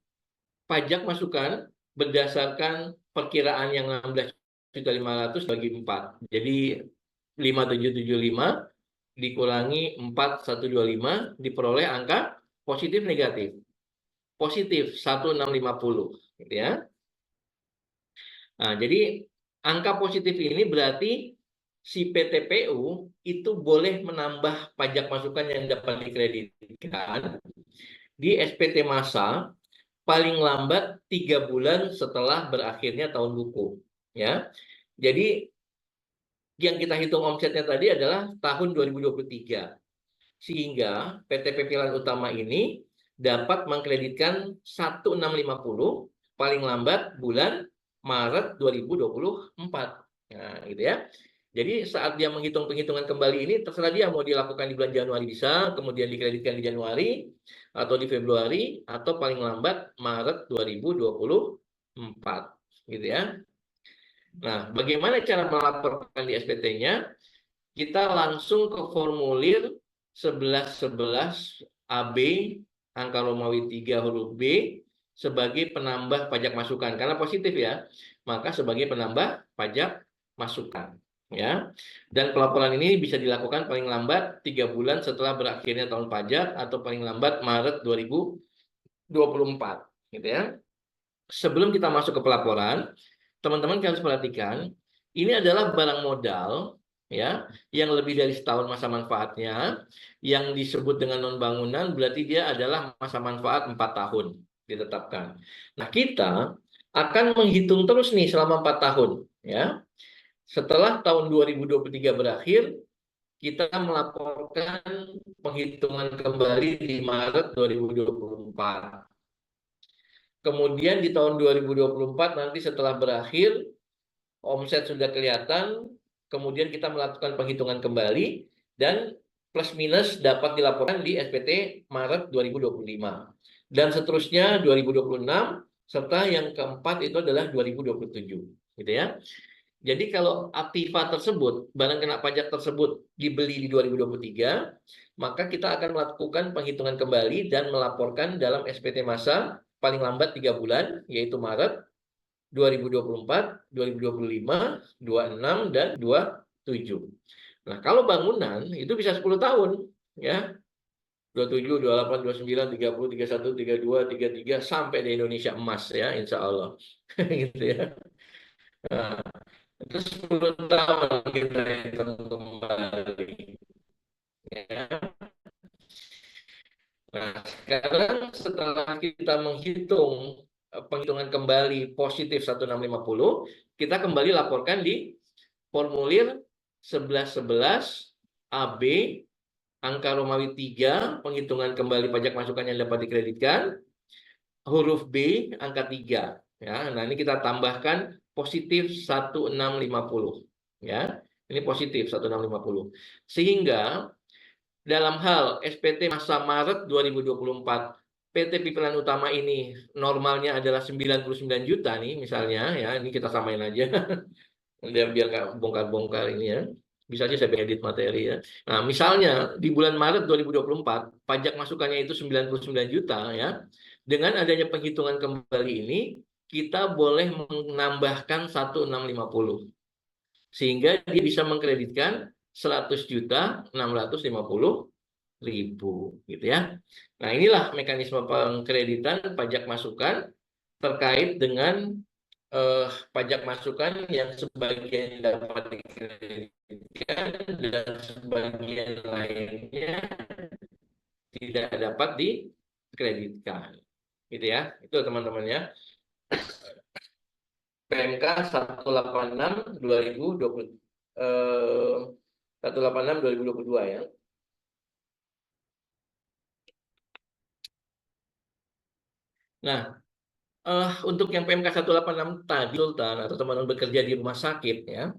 pajak masukan berdasarkan perkiraan yang 16.500.000 bagi 4. Jadi 5.775 dikurangi 4.125 diperoleh angka positif negatif. Positif 1.650 gitu ya. Nah, jadi angka positif ini berarti si PTPU itu boleh menambah pajak masukan yang dapat dikreditkan di SPT masa paling lambat 3 bulan setelah berakhirnya tahun buku ya. Jadi yang kita hitung omsetnya tadi adalah tahun 2023, sehingga PT Pipilan Utama ini dapat mengkreditkan 1.650 paling lambat bulan Maret 2024. Nah, gitu ya. Jadi saat dia menghitung penghitungan kembali ini, terserah dia mau dilakukan di bulan Januari bisa, kemudian dikreditkan di Januari, atau di Februari, atau paling lambat Maret 2024. Gitu ya. Nah, bagaimana cara melaporkan di SPT-nya? Kita langsung ke formulir 1111 AB angka Romawi 3 huruf B sebagai penambah pajak masukan. Karena positif ya, maka sebagai penambah pajak masukan. Ya, dan pelaporan ini bisa dilakukan paling lambat 3 bulan setelah berakhirnya tahun pajak atau paling lambat Maret 2024. Gitu ya. Sebelum kita masuk ke pelaporan, teman-teman harus perhatikan, ini adalah barang modal ya yang lebih dari setahun masa manfaatnya, yang disebut dengan non bangunan berarti dia adalah masa manfaat 4 tahun ditetapkan. Nah, kita akan menghitung terus nih selama 4 tahun ya. Setelah tahun 2023 berakhir, kita melaporkan penghitungan kembali di Maret 2024. Kemudian di tahun 2024 nanti setelah berakhir omset sudah kelihatan, kemudian kita melakukan penghitungan kembali dan plus minus dapat dilaporkan di SPT Maret 2025. Dan seterusnya 2026 serta yang keempat itu adalah 2027, gitu ya. Jadi kalau aktiva tersebut, barang kena pajak tersebut dibeli di 2023, maka kita akan melakukan penghitungan kembali dan melaporkan dalam SPT masa paling lambat 3 bulan, yaitu Maret 2024, 2025, 26, dan 27. Nah, kalau bangunan itu bisa 10 tahun, ya. 27, 28, 29, 30, 31, 32, 33, sampai di Indonesia emas, ya, insya Allah. Gitu ya. Nah, itu 10 tahun kita hitung kembali. Ya. Nah, sekarang setelah kita menghitung penghitungan kembali positif 1.650, kita kembali laporkan di formulir 1111 AB angka Romawi 3 penghitungan kembali pajak masukan yang dapat dikreditkan huruf B angka 3 ya. Nah, ini kita tambahkan positif 1.650 ya. Ini positif 1.650. Sehingga dalam hal SPT masa Maret 2024, PT Pipilan Utama ini normalnya adalah 99 juta nih misalnya ya, ini kita samain aja. Biar nggak bongkar-bongkar ini ya. Bisa aja saya edit materi ya. Nah, misalnya di bulan Maret 2024, pajak masukannya itu 99 juta ya. Dengan adanya penghitungan kembali ini, kita boleh menambahkan 1.650. Sehingga dia bisa mengkreditkan 100.650.000 gitu ya. Nah, inilah mekanisme pengkreditan pajak masukan terkait dengan pajak masukan yang sebagian dapat dikreditkan dan sebagian lainnya tidak dapat dikreditkan. Gitu ya. Itu teman-teman ya. PMK 186 2020 186 2022 ya. Nah, untuk yang PMK 186 tadi, Sultan, atau teman-teman bekerja di rumah sakit ya,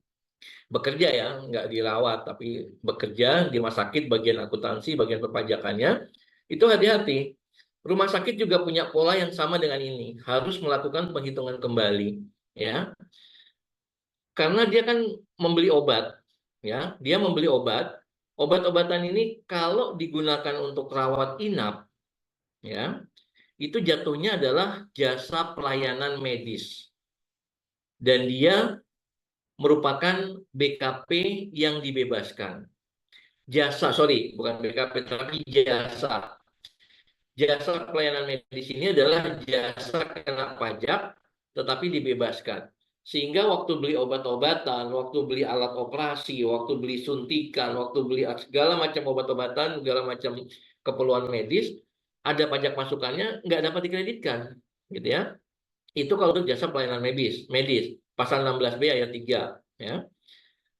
bekerja ya, nggak dirawat, tapi bekerja di rumah sakit, bagian akuntansi, bagian perpajakannya, itu hati-hati. Rumah sakit juga punya pola yang sama dengan ini, harus melakukan penghitungan kembali, ya, karena dia kan membeli obat, ya, dia membeli obat, obat-obatan ini kalau digunakan untuk rawat inap, ya, itu jatuhnya adalah jasa pelayanan medis, dan dia merupakan BKP yang dibebaskan. Jasa, sorry, bukan BKP, tapi jasa. Jasa pelayanan medis ini adalah jasa kena pajak, tetapi dibebaskan. Sehingga waktu beli obat-obatan, waktu beli alat operasi, waktu beli suntikan, waktu beli segala macam obat-obatan, segala macam keperluan medis, ada pajak masukannya, nggak dapat dikreditkan. Gitu ya. Itu kalau untuk jasa pelayanan medis, pasal 16B ayat 3. Ya.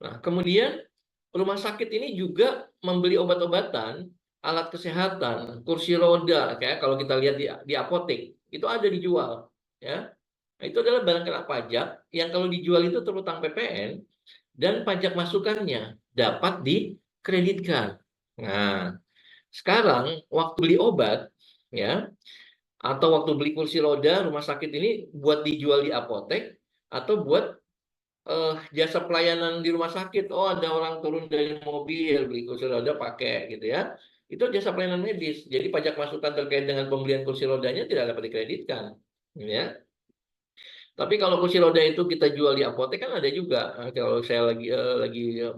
Nah, kemudian rumah sakit ini juga membeli obat-obatan, alat kesehatan, kursi roda, kayak kalau kita lihat di apotek, itu ada dijual. Ya. Nah, itu adalah barang kena pajak yang kalau dijual itu terutang PPN dan pajak masukannya dapat dikreditkan. Nah, sekarang waktu beli obat, ya, atau waktu beli kursi roda rumah sakit ini buat dijual di apotek atau buat jasa pelayanan di rumah sakit. Oh, ada orang turun dari mobil beli kursi roda pakai gitu ya. Itu jasa pelayanan medis. Jadi pajak masukan terkait dengan pembelian kursi rodanya tidak dapat dikreditkan, ya. Tapi kalau kursi roda itu kita jual di apotek kan ada juga. Kalau saya lagi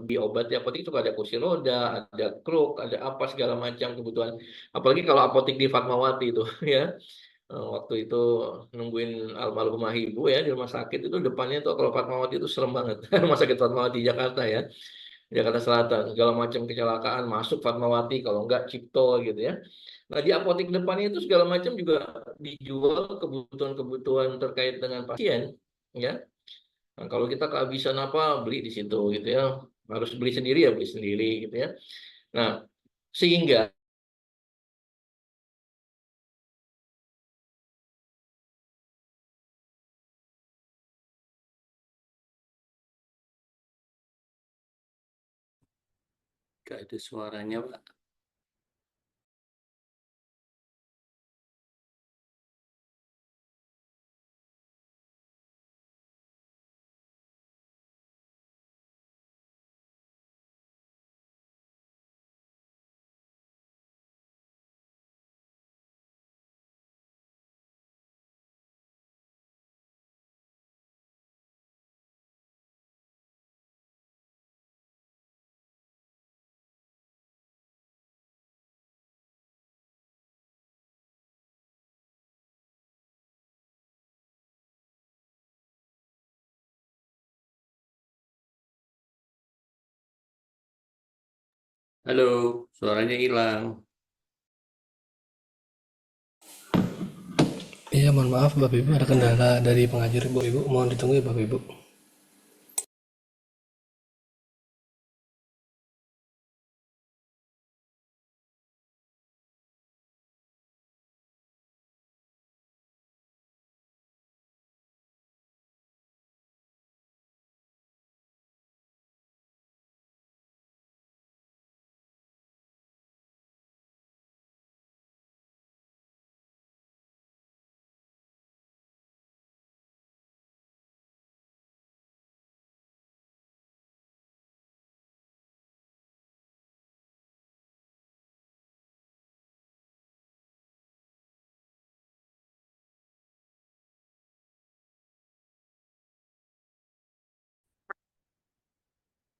beli obat di apotek itu ada kursi roda, ada kruk, ada apa segala macam kebutuhan. Apalagi kalau apotek di Fatmawati itu ya. Waktu itu nungguin almarhumah ibu ya di rumah sakit itu depannya tuh kalau Fatmawati itu serem banget. Rumah sakit Fatmawati Jakarta ya. Jakarta Selatan, segala macam kecelakaan masuk Fatmawati kalau enggak Cipto gitu ya. Nah, di apotek depannya itu segala macam juga dijual kebutuhan-kebutuhan terkait dengan pasien, ya. Nah, kalau kita kehabisan apa, beli di situ gitu ya. Harus beli sendiri ya beli sendiri gitu ya. Nah, sehingga Gak ada suaranya, Pak. Halo, suaranya hilang. Iya, mohon maaf Bapak Ibu, ada kendala dari pengajar Ibu Ibu. Mohon ditunggu ya Bapak Ibu.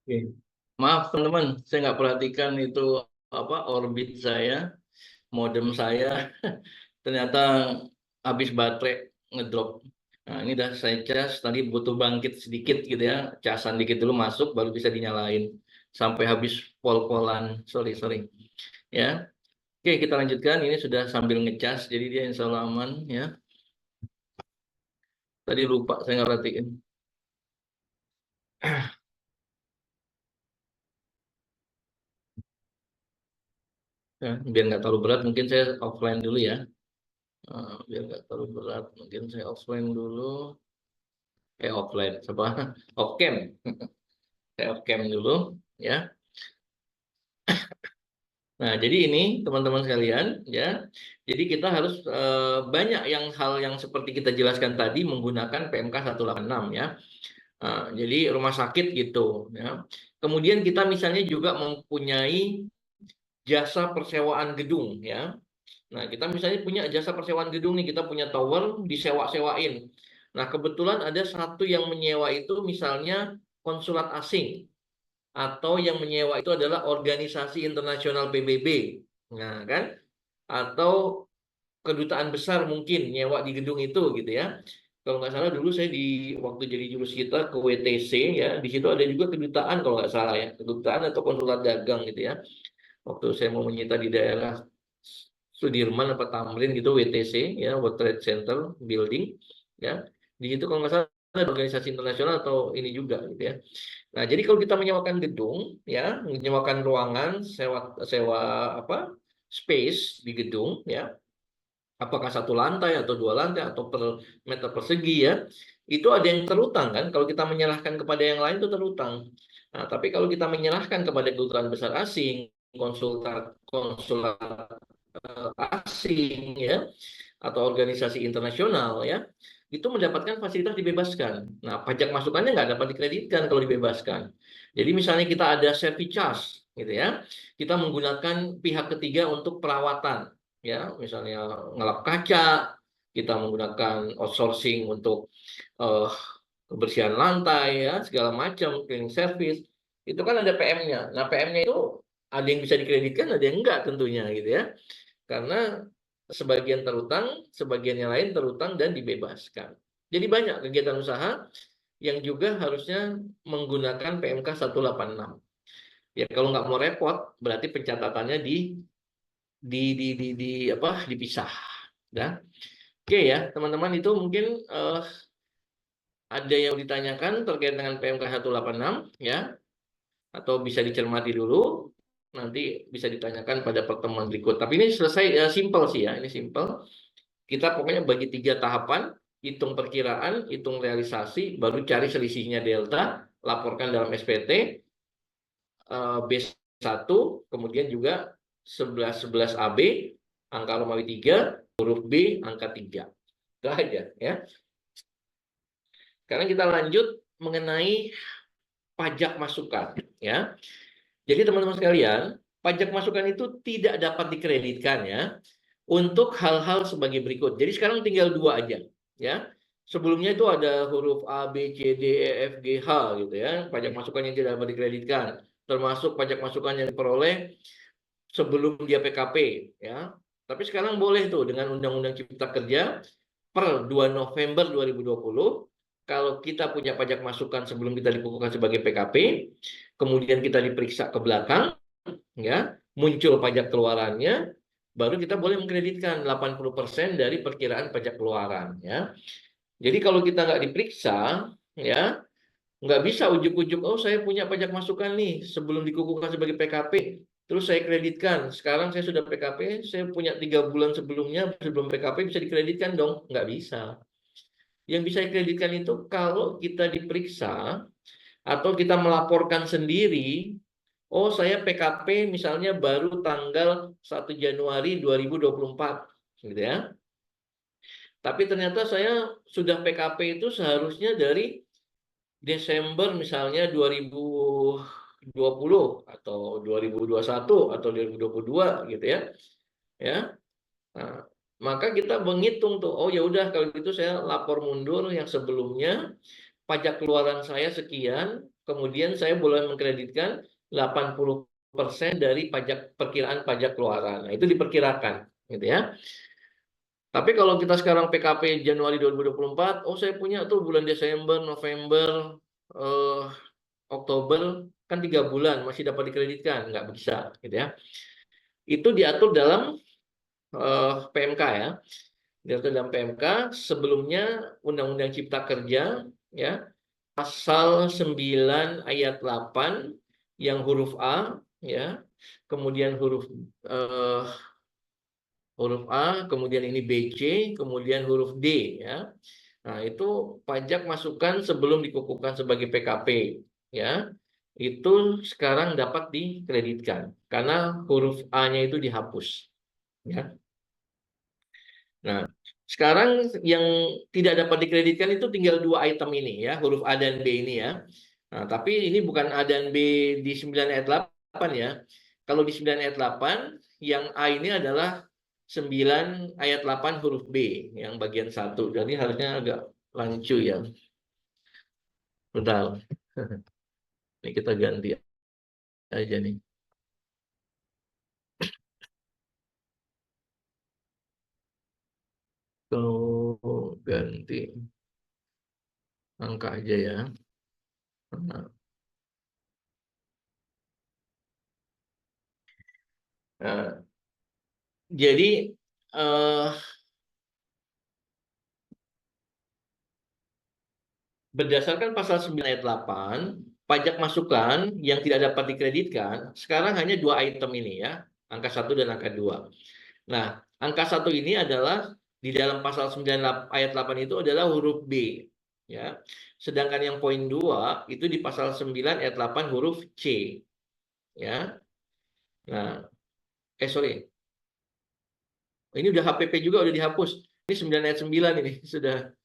oke. Maaf teman-teman, saya nggak perhatikan itu apa orbit saya, modem saya ternyata habis baterai ngedrop. Nah, ini udah saya cas, tadi butuh bangkit sedikit gitu ya, casan dikit dulu masuk, baru bisa dinyalain sampai habis pol-polan. Sorry. Ya, oke kita lanjutkan. Ini sudah sambil ngecas, jadi dia insya Allah aman ya. Tadi lupa saya nggak perhatiin. Ya, biar nggak terlalu berat, mungkin saya offline dulu ya. Biar nggak terlalu berat, mungkin saya offline dulu. Offline, apa? Off cam. Saya off cam dulu ya. Nah, jadi ini teman-teman sekalian ya. Jadi kita harus banyak hal yang seperti kita jelaskan tadi menggunakan PMK 186 ya. Jadi rumah sakit gitu ya. Kemudian kita misalnya juga mempunyai jasa persewaan gedung ya. Nah, kita misalnya punya jasa persewaan gedung nih, kita punya tower disewa-sewain. Nah, kebetulan ada satu yang menyewa itu misalnya konsulat asing, atau yang menyewa itu adalah organisasi internasional PBB. Nah, kan? Atau kedutaan besar mungkin nyewa di gedung itu gitu ya. Kalau nggak salah dulu saya waktu jadi jurus kita ke WTC ya, di situ ada juga kedutaan kalau nggak salah ya, kedutaan atau konsulat dagang gitu ya. Waktu saya mau menyita di daerah Sudirman apa Tamrin gitu, WTC ya, World Trade Center Building ya. Di situ kalau nggak salah ada organisasi internasional atau ini juga gitu ya. Nah, jadi kalau kita menyewakan gedung ya, menyewakan ruangan, sewa apa? Space di gedung ya. Apakah satu lantai atau dua lantai atau per meter persegi ya. Itu ada yang terutang kan, kalau kita menyerahkan kepada yang lain itu terutang. Nah, tapi kalau kita menyerahkan kepada kedutaan besar asing, konsulat asing ya, atau organisasi internasional ya, itu mendapatkan fasilitas dibebaskan. Nah, pajak masukannya nggak dapat dikreditkan kalau dibebaskan. Jadi misalnya kita ada service charge gitu ya, kita menggunakan pihak ketiga untuk perawatan ya, misalnya ngelap kaca, kita menggunakan outsourcing untuk kebersihan lantai ya, segala macam, cleaning service, itu kan ada PM-nya. Nah, PM-nya itu ada yang bisa dikreditkan, ada yang enggak tentunya gitu ya. Karena sebagian terutang, sebagian yang lain terutang dan dibebaskan. Jadi banyak kegiatan usaha yang juga harusnya menggunakan PMK 186. Ya kalau nggak mau repot, berarti pencatatannya dipisah. Ya. Oke ya, teman-teman, itu mungkin ada yang ditanyakan terkait dengan PMK 186 ya, atau bisa dicermati dulu, nanti bisa ditanyakan pada pertemuan berikut. Tapi ini selesai simpel sih ya, ini simpel. Kita pokoknya bagi 3 tahapan, hitung perkiraan, hitung realisasi, baru cari selisihnya delta, laporkan dalam SPT, B1, kemudian juga 11 AB, angka Romawi 3, huruf B, angka 3. Itu aja ya. Sekarang kita lanjut mengenai pajak masukan ya. Jadi teman-teman sekalian, pajak masukan itu tidak dapat dikreditkan ya untuk hal-hal sebagai berikut. Jadi sekarang tinggal 2 aja ya. Sebelumnya itu ada huruf A, B, C, D, E, F, G, H gitu ya. Pajak masukan yang tidak dapat dikreditkan, termasuk pajak masukan yang diperoleh sebelum dia PKP ya. Tapi sekarang boleh tuh dengan Undang-Undang Cipta Kerja per 2 November 2020, kalau kita punya pajak masukan sebelum kita dikukuhkan sebagai PKP, kemudian kita diperiksa ke belakang, ya, muncul pajak keluarannya, baru kita boleh mengkreditkan 80% dari perkiraan pajak keluaran, ya. Jadi kalau kita nggak diperiksa, ya, nggak bisa ujuk-ujuk, oh saya punya pajak masukan nih sebelum dikukuhkan sebagai PKP, terus saya kreditkan. Sekarang saya sudah PKP, saya punya 3 bulan sebelumnya sebelum PKP bisa dikreditkan dong? Nggak bisa. Yang bisa dikreditkan itu kalau kita diperiksa atau kita melaporkan sendiri, oh saya PKP misalnya baru tanggal 1 Januari 2024, gitu ya. Tapi ternyata saya sudah PKP itu seharusnya dari Desember misalnya 2020 atau 2021 atau 2022 gitu ya. Ya. Nah, maka kita menghitung tuh, oh ya udah kalau gitu saya lapor mundur yang sebelumnya, pajak keluaran saya sekian, kemudian saya boleh mengkreditkan 80% dari perkiraan pajak keluaran. Nah, itu diperkirakan gitu ya. Tapi kalau kita sekarang PKP Januari 2024, oh saya punya tuh bulan Desember, November, Oktober, kan 3 bulan masih dapat dikreditkan, nggak bisa, gitu ya. Itu diatur dalam PMK ya. Diatur dalam PMK sebelumnya Undang-Undang Cipta Kerja ya, pasal 9 ayat 8 yang huruf A ya, kemudian huruf A, kemudian ini BC, kemudian huruf D ya. Nah, itu pajak masukan sebelum dikukuhkan sebagai PKP ya. Itu sekarang dapat dikreditkan karena huruf A-nya itu dihapus ya. Nah, sekarang yang tidak dapat dikreditkan itu tinggal 2 item ini ya, huruf A dan B ini ya. Nah, tapi ini bukan A dan B di 9 ayat 8 ya. Kalau di 9 ayat 8, yang A ini adalah 9 ayat 8 huruf B yang bagian 1. Jadi harusnya agak lancu ya. Bentar. Ini kita ganti aja nih. Tuh, ganti angka aja ya. Nah, jadi berdasarkan pasal 9 ayat 8, pajak masukan yang tidak dapat dikreditkan, sekarang hanya 2 item ini ya, angka 1 dan angka 2. Nah, angka 1 ini adalah di dalam pasal 9 ayat 8 itu adalah huruf B. Ya. Sedangkan yang poin 2 itu di pasal 9 ayat 8 huruf C. Ya. Nah, sorry. Ini udah HPP juga udah dihapus. Ini 9 ayat 9 ini sudah.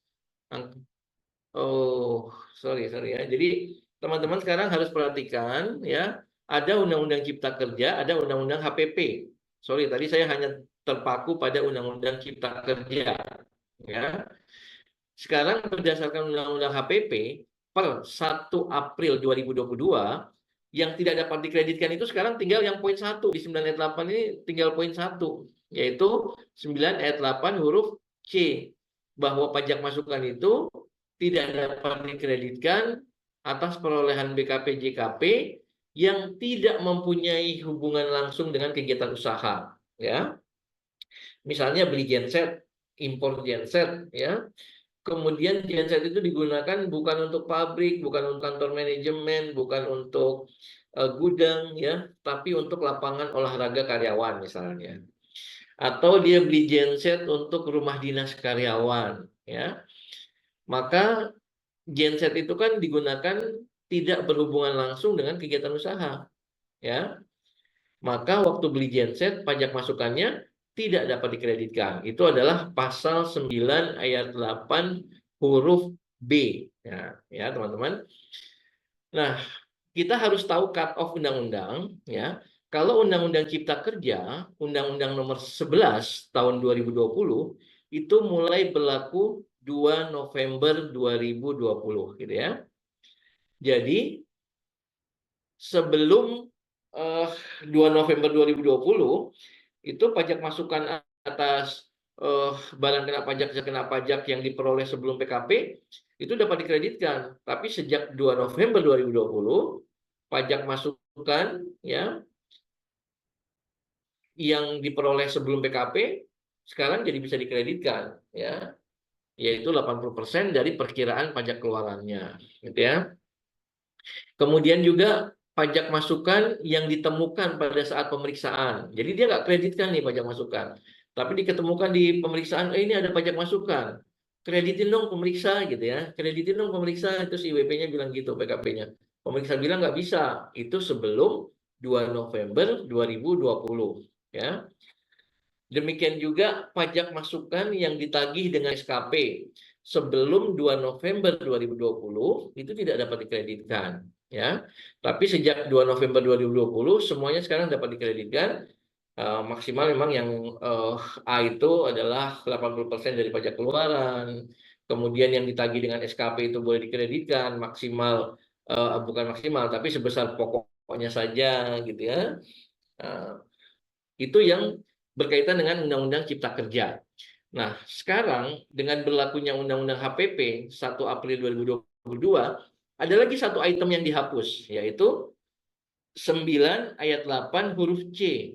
Oh, sorry ya. Jadi teman-teman sekarang harus perhatikan ya, ada Undang-Undang Cipta Kerja, ada Undang-Undang HPP. Sorry, tadi saya hanya terpaku pada Undang-Undang Cipta Kerja. Ya. Sekarang berdasarkan Undang-Undang HPP, per 1 April 2022, yang tidak dapat dikreditkan itu sekarang tinggal yang poin 1. Di 9 ayat 8 ini tinggal poin 1, yaitu 9 ayat 8 huruf C. Bahwa pajak masukan itu tidak dapat dikreditkan atas perolehan BKP JKP yang tidak mempunyai hubungan langsung dengan kegiatan usaha. Ya. Misalnya beli genset, impor genset, ya. Kemudian genset itu digunakan bukan untuk pabrik, bukan untuk kantor manajemen, bukan untuk gudang ya, tapi untuk lapangan olahraga karyawan misalnya. Atau dia beli genset untuk rumah dinas karyawan ya. Maka genset itu kan digunakan tidak berhubungan langsung dengan kegiatan usaha ya. Maka waktu beli genset pajak masukannya tidak dapat dikreditkan. Itu adalah pasal 9 ayat 8 huruf B. Ya, teman-teman. Nah, kita harus tahu cut off undang-undang ya. Kalau Undang-Undang Cipta Kerja, Undang-Undang Nomor 11 tahun 2020 itu mulai berlaku 2 November 2020 gitu ya. Jadi sebelum 2 November 2020 itu pajak masukan atas barang kena pajak yang diperoleh sebelum PKP itu dapat dikreditkan. Tapi sejak 2 November 2020 pajak masukan ya yang diperoleh sebelum PKP sekarang jadi bisa dikreditkan ya, yaitu 80% dari perkiraan pajak keluarannya gitu ya. Kemudian juga pajak masukan yang ditemukan pada saat pemeriksaan. Jadi dia nggak kreditkan nih pajak masukan. Tapi diketemukan di pemeriksaan, ini ada pajak masukan. Kreditin dong pemeriksa gitu ya. Kreditin dong pemeriksa, itu si WP-nya bilang gitu, PKP-nya. Pemeriksa bilang nggak bisa. Itu sebelum 2 November 2020. Ya. Demikian juga pajak masukan yang ditagih dengan SKP sebelum 2 November 2020 itu tidak dapat dikreditkan ya. Tapi sejak 2 November 2020 semuanya sekarang dapat dikreditkan. Maksimal memang yang A itu adalah 80% dari pajak keluaran. Kemudian yang ditagih dengan SKP itu boleh dikreditkan maksimal, bukan maksimal tapi sebesar pokoknya saja gitu ya. Itu yang berkaitan dengan Undang-Undang Cipta Kerja. Nah, sekarang dengan berlakunya Undang-Undang HPP 1 April 2022, ada lagi satu item yang dihapus, yaitu 9 ayat 8 huruf C.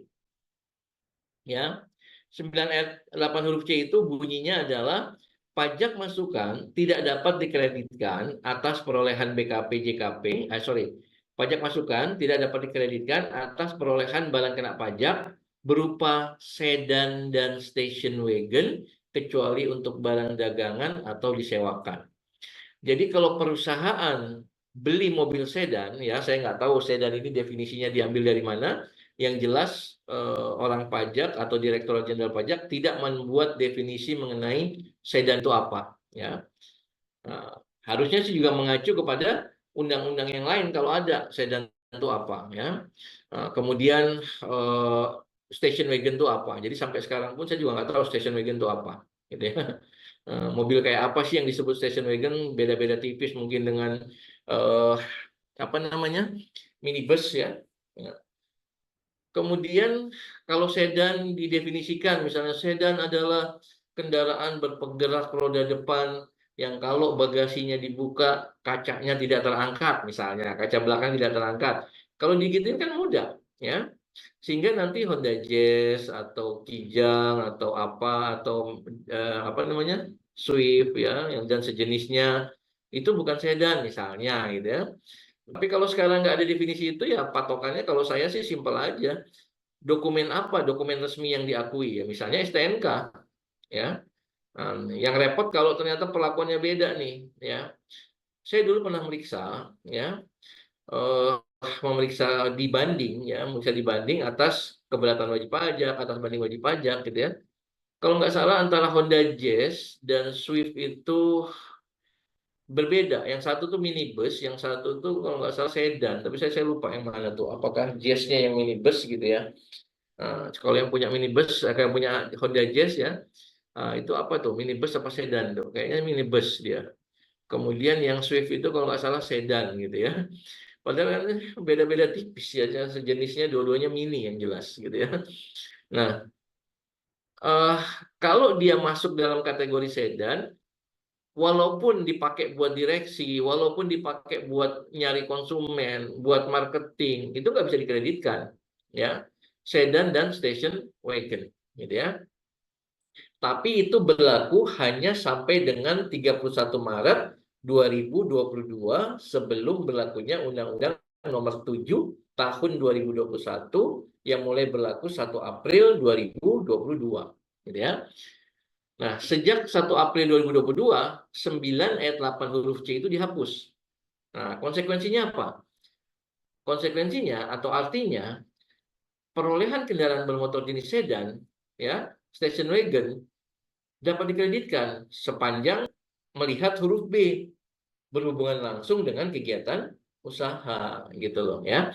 Ya, 9 ayat 8 huruf C itu bunyinya adalah pajak masukan tidak dapat dikreditkan atas perolehan BKP JKP, pajak masukan tidak dapat dikreditkan atas perolehan barang kena pajak berupa sedan dan station wagon kecuali untuk barang dagangan atau disewakan. Jadi kalau perusahaan beli mobil sedan, ya saya nggak tahu sedan ini definisinya diambil dari mana. Yang jelas orang pajak atau Direktorat Jenderal Pajak tidak membuat definisi mengenai sedan itu apa. Ya, harusnya sih juga mengacu kepada undang-undang yang lain kalau ada sedan itu apa. Ya, kemudian station wagon itu apa. Jadi sampai sekarang pun saya juga nggak tahu station wagon itu apa. Gitu ya. Mobil kayak apa sih yang disebut station wagon, beda-beda tipis mungkin dengan apa namanya, minibus ya. Kemudian kalau sedan didefinisikan, misalnya sedan adalah kendaraan berpenggerak roda depan yang kalau bagasinya dibuka kacanya tidak terangkat, misalnya kaca belakang tidak terangkat. Kalau digituin kan mudah ya, sehingga nanti Honda Jazz atau Kijang atau apa atau apa namanya Swift ya dan sejenisnya itu bukan sedan misalnya gitu ya. Tapi kalau sekarang nggak ada definisi itu ya patokannya kalau saya sih simpel aja. Dokumen apa? Dokumen resmi yang diakui ya. Misalnya STNK ya. Yang repot kalau ternyata perlakuannya beda nih ya. Saya dulu pernah meriksa ya. Memeriksa dibanding ya, memeriksa dibanding atas keberatan wajib pajak, atas banding wajib pajak gitu ya. Kalau nggak salah antara Honda Jazz dan Swift itu berbeda. Yang satu tuh minibus, yang satu tuh kalau nggak salah sedan. Tapi saya lupa yang mana tuh. Apakah Jazz-nya yang minibus gitu ya? Kalau yang punya minibus, yang punya Honda Jazz ya, itu apa tuh? Minibus apa sedan tuh? Kayaknya minibus dia. Kemudian yang Swift itu kalau nggak salah sedan gitu ya. Padahal kan beda-beda tipis ya, sejenisnya dua-duanya mini yang jelas gitu ya. Nah, kalau dia masuk dalam kategori sedan, walaupun dipakai buat direksi, walaupun dipakai buat nyari konsumen, buat marketing, itu nggak bisa dikreditkan, ya. Sedan dan station wagon, gitu ya. Tapi itu berlaku hanya sampai dengan 31 Maret 2022 sebelum berlakunya Undang-Undang Nomor 7 Tahun 2021 yang mulai berlaku 1 April 2022, gitu ya. Nah, sejak 1 April 2022, 9 ayat 8 huruf C itu dihapus. Nah, konsekuensinya apa? Konsekuensinya atau artinya perolehan kendaraan bermotor jenis sedan, ya, station wagon dapat dikreditkan sepanjang melihat huruf B berhubungan langsung dengan kegiatan usaha gitu loh ya.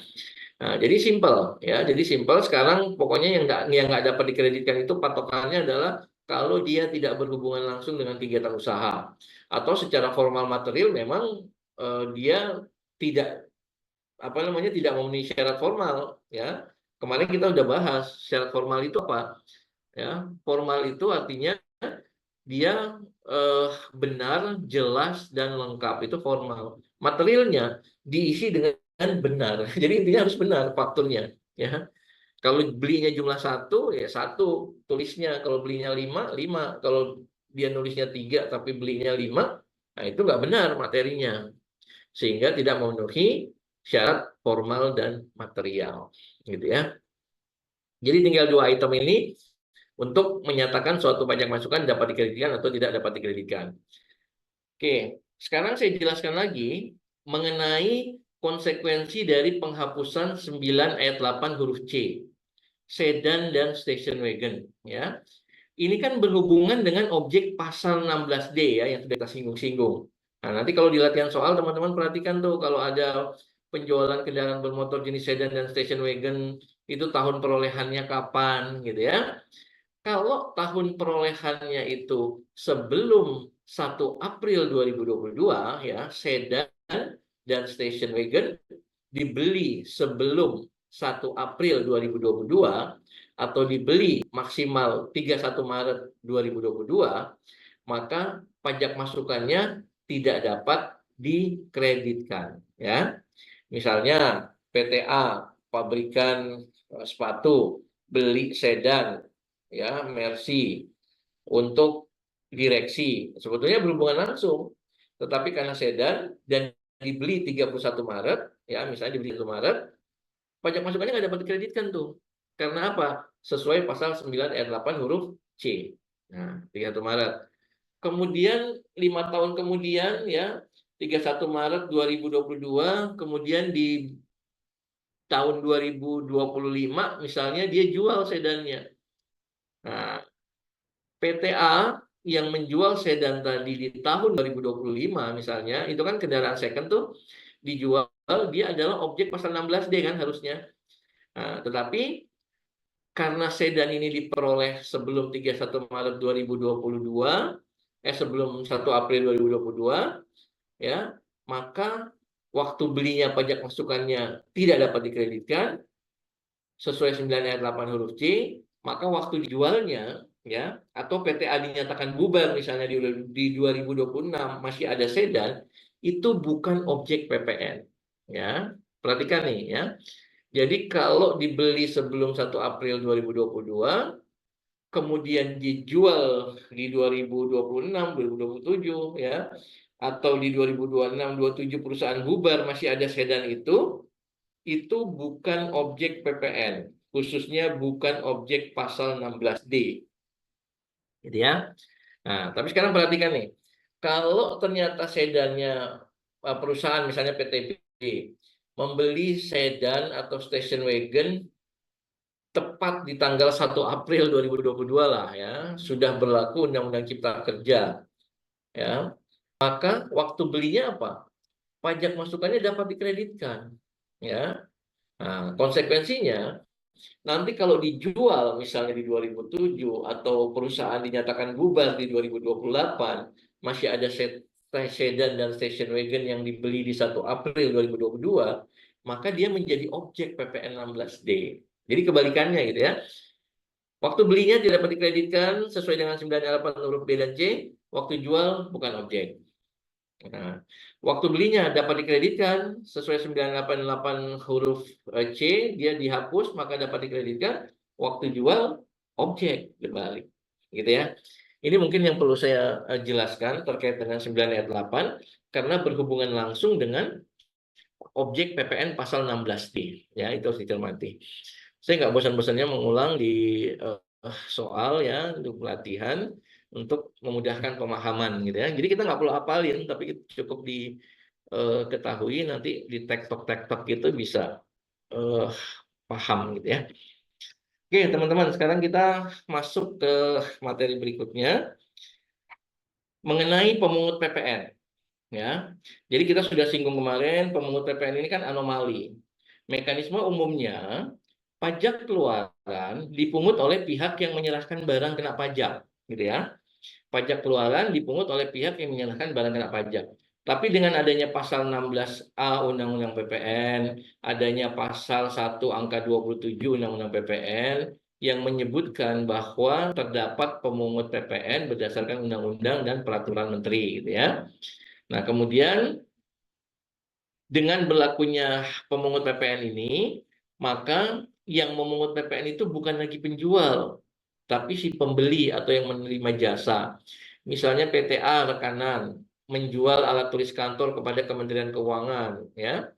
Nah, jadi simpel ya. Jadi simpel sekarang pokoknya yang nggak dapat dikreditkan itu patokannya adalah kalau dia tidak berhubungan langsung dengan kegiatan usaha atau secara formal material memang dia tidak apa namanya tidak memenuhi syarat formal ya. Kemarin kita udah bahas syarat formal itu apa ya. Formal itu artinya dia benar, jelas dan lengkap itu formal. Materialnya diisi dengan benar. Jadi intinya harus benar fakturnya ya. Kalau belinya jumlah 1 ya 1 tulisnya, kalau belinya 5 kalau dia nulisnya 3 tapi belinya 5, nah itu nggak benar materinya. Sehingga tidak memenuhi syarat formal dan material gitu ya. Jadi tinggal 2 item ini untuk menyatakan suatu pajak masukan dapat dikreditkan atau tidak dapat dikreditkan. Oke, sekarang saya jelaskan lagi mengenai konsekuensi dari penghapusan 9 ayat 8 huruf C. Sedan dan station wagon ya. Ini kan berhubungan dengan objek pasal 16D ya yang sudah kita singgung-singgung. Nah, nanti kalau di latihan soal teman-teman perhatikan tuh kalau ada penjualan kendaraan bermotor jenis sedan dan station wagon itu tahun perolehannya kapan gitu ya. Kalau tahun perolehannya itu sebelum 1 April 2022 ya, sedan dan station wagon dibeli sebelum 1 April 2022 atau dibeli maksimal 31 Maret 2022, maka pajak masukannya tidak dapat dikreditkan, ya. Misalnya PTA, pabrikan sepatu, beli sedan, ya, Mercy untuk direksi, sebetulnya berhubungan langsung, tetapi karena sedan dan dibeli 31 Maret, ya, misalnya dibeli 1 Maret, pajak masukannya nggak dapat dikreditkan tuh. Karena apa? Sesuai pasal 9 ayat 8 huruf C. Nah, 31 Maret. Kemudian 5 tahun kemudian, ya, 31 Maret 2022, kemudian di tahun 2025 misalnya dia jual sedannya. Nah, PTA yang menjual sedan tadi di tahun 2025 misalnya, itu kan kendaraan second tuh dijual, dia adalah objek pasal 16D kan harusnya. Nah, tetapi karena sedan ini diperoleh sebelum 31 Maret 2022, sebelum 1 April 2022, ya, maka waktu belinya pajak masukannya tidak dapat dikreditkan sesuai 9 ayat 8 huruf C, maka waktu dijualnya, ya, atau PTA dinyatakan bubar misalnya di 2026 masih ada sedan, itu bukan objek PPN, ya. Perhatikan nih, ya. Jadi kalau dibeli sebelum 1 April 2022, kemudian dijual di 2026, 2027, ya, atau di 2026, 27 perusahaan bubar masih ada sedan itu bukan objek PPN, khususnya bukan objek pasal 16D. Gitu ya. Nah, tapi sekarang perhatikan nih. Kalau ternyata sedannya perusahaan misalnya PTP membeli sedan atau station wagon tepat di tanggal 1 April 2022 lah, ya, sudah berlaku Undang-Undang Cipta Kerja, ya, maka waktu belinya apa? Pajak masukannya dapat dikreditkan, ya. Nah, konsekuensinya nanti kalau dijual misalnya di 2007 atau perusahaan dinyatakan bubar di 2028, masih ada sedan dan station wagon yang dibeli di 1 April 2022, maka dia menjadi objek PPN 16D. Jadi kebalikannya gitu, ya. Waktu belinya tidak dapat dikreditkan sesuai dengan 98 huruf B dan C, waktu jual bukan objek. Nah, waktu belinya dapat dikreditkan sesuai 988 huruf C, dia dihapus maka dapat dikreditkan, waktu jual objek berbalik. Gitu ya. Ini mungkin yang perlu saya jelaskan terkait dengan 9 ayat 8 karena berhubungan langsung dengan objek PPN pasal 16D, ya, itu harus dicermati. Saya nggak bosan-bosannya mengulang di soal, ya, untuk pelatihan untuk memudahkan pemahaman gitu ya. Jadi kita nggak perlu hafalin, tapi cukup diketahui, nanti di tektok-tektok gitu bisa paham gitu ya. Oke teman-teman, sekarang kita masuk ke materi berikutnya mengenai pemungut PPN. Ya, jadi kita sudah singgung kemarin, pemungut PPN ini kan anomali. Mekanisme umumnya pajak keluaran dipungut oleh pihak yang menyerahkan barang kena pajak, gitu ya. Pajak keluaran dipungut oleh pihak yang menyerahkan barang kena pajak. Tapi dengan adanya pasal 16A Undang-Undang PPN, adanya pasal 1 angka 27 Undang-Undang PPN yang menyebutkan bahwa terdapat pemungut PPN berdasarkan undang-undang dan peraturan menteri, gitu ya. Nah, kemudian dengan berlakunya pemungut PPN ini, maka yang memungut PPN itu bukan lagi penjual, tapi si pembeli atau yang menerima jasa. Misalnya PTA rekanan menjual alat tulis kantor kepada Kementerian Keuangan, ya.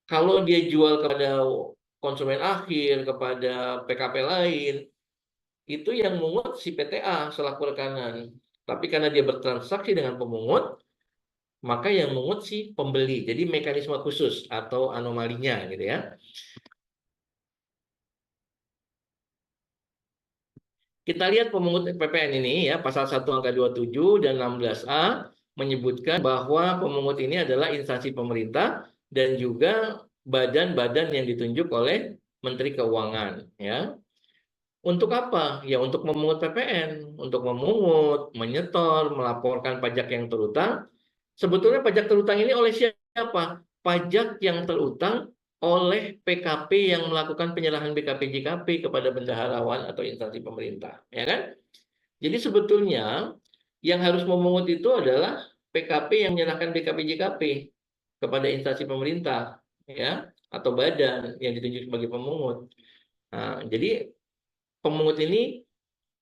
Kalau dia jual kepada konsumen akhir, kepada PKP lain, itu yang memungut si PTA selaku rekanan. Tapi karena dia bertransaksi dengan pemungut, maka yang memungut si pembeli. Jadi mekanisme khusus atau anomalinya gitu ya. Kita lihat pemungut PPN ini ya, pasal 1 angka 27 dan 16A menyebutkan bahwa pemungut ini adalah instansi pemerintah dan juga badan-badan yang ditunjuk oleh Menteri Keuangan, ya. Untuk apa? Ya untuk memungut PPN, untuk memungut, menyetor, melaporkan pajak yang terutang. Sebetulnya pajak terutang ini oleh siapa? Pajak yang terutang oleh PKP yang melakukan penyerahan BKP-JKP kepada bendaharawan atau instansi pemerintah, ya kan? Jadi sebetulnya yang harus memungut itu adalah PKP yang menyerahkan BKP-JKP kepada instansi pemerintah, ya, atau badan yang ditunjuk sebagai pemungut. Nah, jadi pemungut ini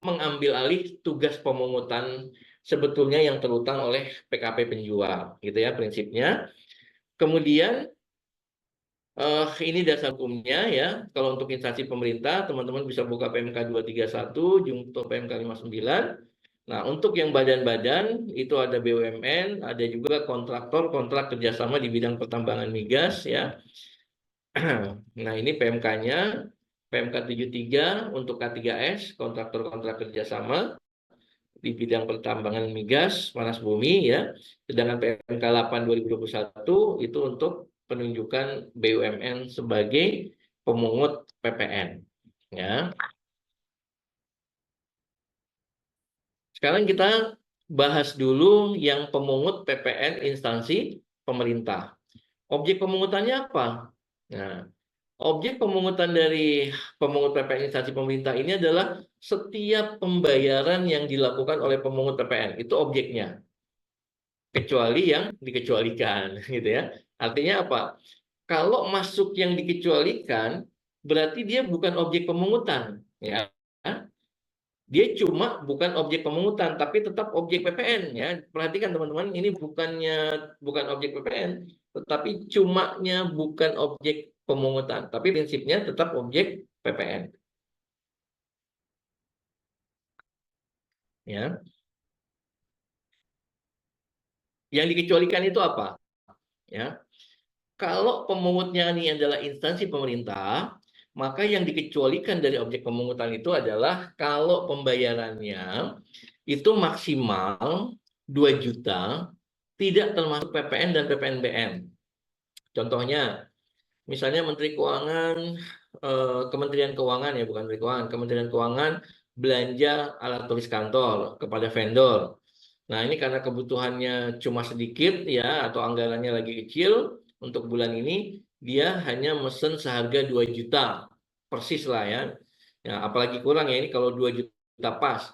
mengambil alih tugas pemungutan sebetulnya yang terutang oleh PKP penjual, gitu ya prinsipnya. Kemudian ini dasar hukumnya ya. Kalau untuk instansi pemerintah, teman-teman bisa buka PMK 231, junto PMK 59. Nah, untuk yang badan-badan itu ada BUMN, ada juga kontraktor kontrak kerjasama di bidang pertambangan migas ya. Nah, ini PMK-nya, PMK 73 untuk K3S, kontraktor kontrak kerjasama di bidang pertambangan migas, panas bumi ya. Sedangkan PMK 8 2021 itu untuk penunjukan BUMN sebagai pemungut PPN ya. Sekarang kita bahas dulu yang pemungut PPN instansi pemerintah. Objek pemungutannya apa? Nah, objek pemungutan dari pemungut PPN instansi pemerintah ini adalah setiap pembayaran yang dilakukan oleh pemungut PPN. Itu objeknya. Kecuali yang dikecualikan, gitu ya. Artinya apa? Kalau masuk yang dikecualikan, berarti dia bukan objek pemungutan, ya. Dia cuma bukan objek pemungutan, tapi tetap objek PPN, ya. Perhatikan teman-teman, ini bukan objek PPN, tetapi cumanya bukan objek pemungutan, tapi prinsipnya tetap objek PPN. Ya. Yang dikecualikan itu apa? Ya. Kalau pemungutnya ini adalah instansi pemerintah, maka yang dikecualikan dari objek pemungutan itu adalah kalau pembayarannya itu maksimal 2 juta, tidak termasuk PPN dan PPNBM. Contohnya, misalnya Menteri Keuangan, Kementerian Keuangan ya, bukan Menteri Keuangan, Kementerian Keuangan belanja alat tulis kantor kepada vendor. Nah, ini karena kebutuhannya cuma sedikit ya, atau anggarannya lagi kecil, untuk bulan ini dia hanya mesen seharga 2 juta. Persis lah ya. Ya, apalagi kurang ya, ini kalau 2 juta pas.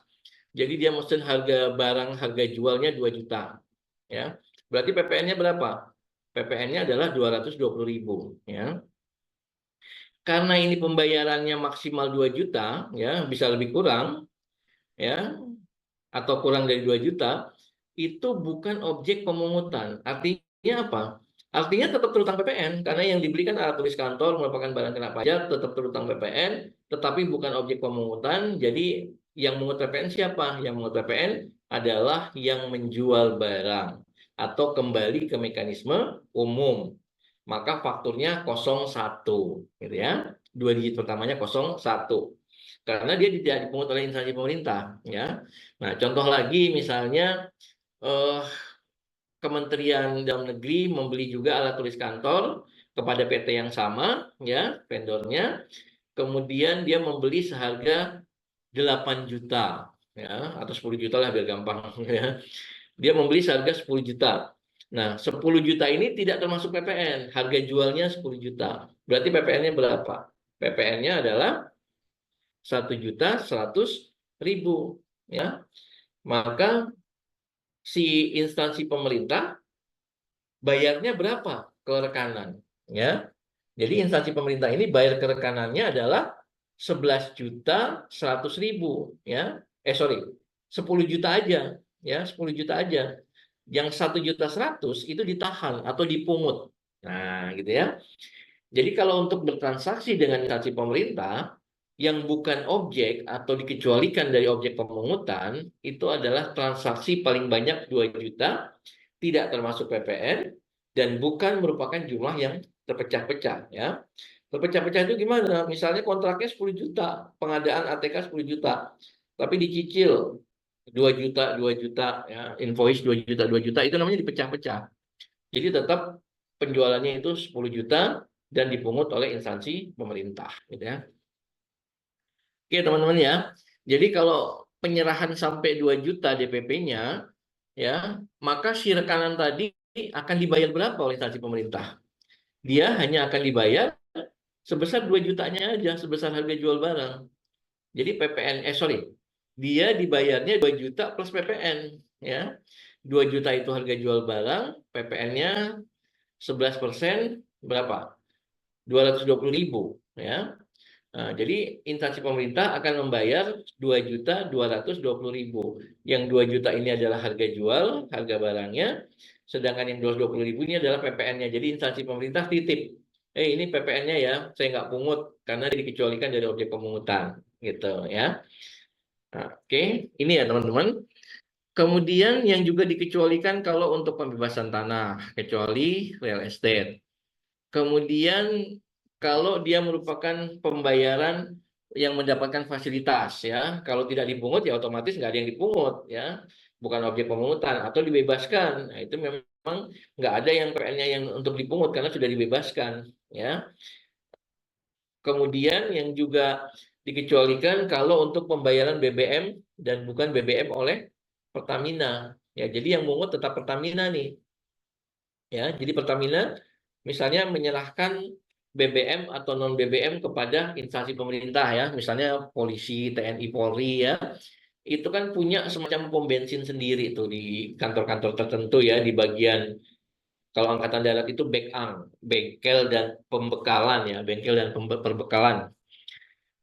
Jadi dia mesen harga barang, harga jualnya 2 juta. Ya. Berarti PPN-nya berapa? PPN-nya adalah 220.000 ya. Karena ini pembayarannya maksimal 2 juta ya, bisa lebih kurang ya, atau kurang dari 2 juta, itu bukan objek pemungutan. Artinya apa? Artinya tetap terutang PPN, karena yang dibelikan alat tulis kantor merupakan barang kena pajak, tetap terutang PPN, tetapi bukan objek pemungutan. Jadi yang mengut PPN siapa? Yang mengut PPN adalah yang menjual barang atau kembali ke mekanisme umum. Maka fakturnya 01, gitu ya. 2 digit pertamanya 01. Karena dia tidak dipungut oleh instansi pemerintah, ya. Nah, contoh lagi misalnya Kementerian Dalam Negeri membeli juga alat tulis kantor kepada PT yang sama, ya, vendornya. Kemudian dia membeli seharga 8 juta, ya, atau 10 juta lah biar gampang, ya. Dia membeli seharga 10 juta. Nah, 10 juta ini tidak termasuk PPN, harga jualnya 10 juta. Berarti PPN-nya berapa? PPN-nya adalah 1.100.000, ya. Maka si instansi pemerintah bayarnya berapa ke rekanan, ya. Jadi instansi pemerintah ini bayar ke rekanannya adalah 11.100.000, ya. 10 juta aja, ya, 10 juta aja. Yang 1.100.000 itu ditahan atau dipungut. Nah, gitu ya. Jadi kalau untuk bertransaksi dengan instansi pemerintah yang bukan objek atau dikecualikan dari objek pemungutan, itu adalah transaksi paling banyak 2 juta, tidak termasuk PPN, dan bukan merupakan jumlah yang terpecah-pecah, ya. Terpecah-pecah itu gimana? Misalnya kontraknya 10 juta, pengadaan ATK 10 juta, tapi dicicil 2 juta, 2 juta, ya, invoice 2 juta, 2 juta, itu namanya dipecah-pecah. Jadi tetap penjualannya itu 10 juta dan dipungut oleh instansi pemerintah, gitu ya. Oke, teman-teman ya. Jadi kalau penyerahan sampai 2 juta DPP-nya, ya, maka si rekanan tadi akan dibayar berapa oleh instansi pemerintah? Dia hanya akan dibayar sebesar 2 jutanya aja, sebesar harga jual barang. Jadi dia dibayarnya 2 juta plus PPN, ya. 2 juta itu harga jual barang, PPN-nya 11%, berapa? 220.000, ya. Nah, jadi instansi pemerintah akan membayar 2.220.000. Yang 2 juta ini adalah harga jual, harga barangnya, sedangkan yang 220.000 ini adalah PPN-nya. Jadi instansi pemerintah titip, ini PPN-nya ya, saya nggak pungut karena dikecualikan dari objek pemungutan, gitu ya. Nah, oke, ini ya teman-teman. Kemudian yang juga dikecualikan kalau untuk pembebasan tanah, kecuali real estate. Kemudian kalau dia merupakan pembayaran yang mendapatkan fasilitas, ya, kalau tidak dipungut ya otomatis nggak ada yang dipungut, ya, bukan objek pemungutan atau dibebaskan. Nah, itu memang nggak ada yang PPN-nya yang untuk dipungut karena sudah dibebaskan, ya. Kemudian yang juga dikecualikan kalau untuk pembayaran BBM dan bukan BBM oleh Pertamina, ya. Jadi yang mungut tetap Pertamina nih, ya. Jadi Pertamina misalnya menyerahkan BBM atau non BBM kepada instansi pemerintah, ya, misalnya polisi, TNI, Polri, ya, itu kan punya semacam pom bensin sendiri tuh di kantor-kantor tertentu, ya, di bagian kalau Angkatan Darat itu bengkel dan pembekalan, ya, bengkel dan perbekalan.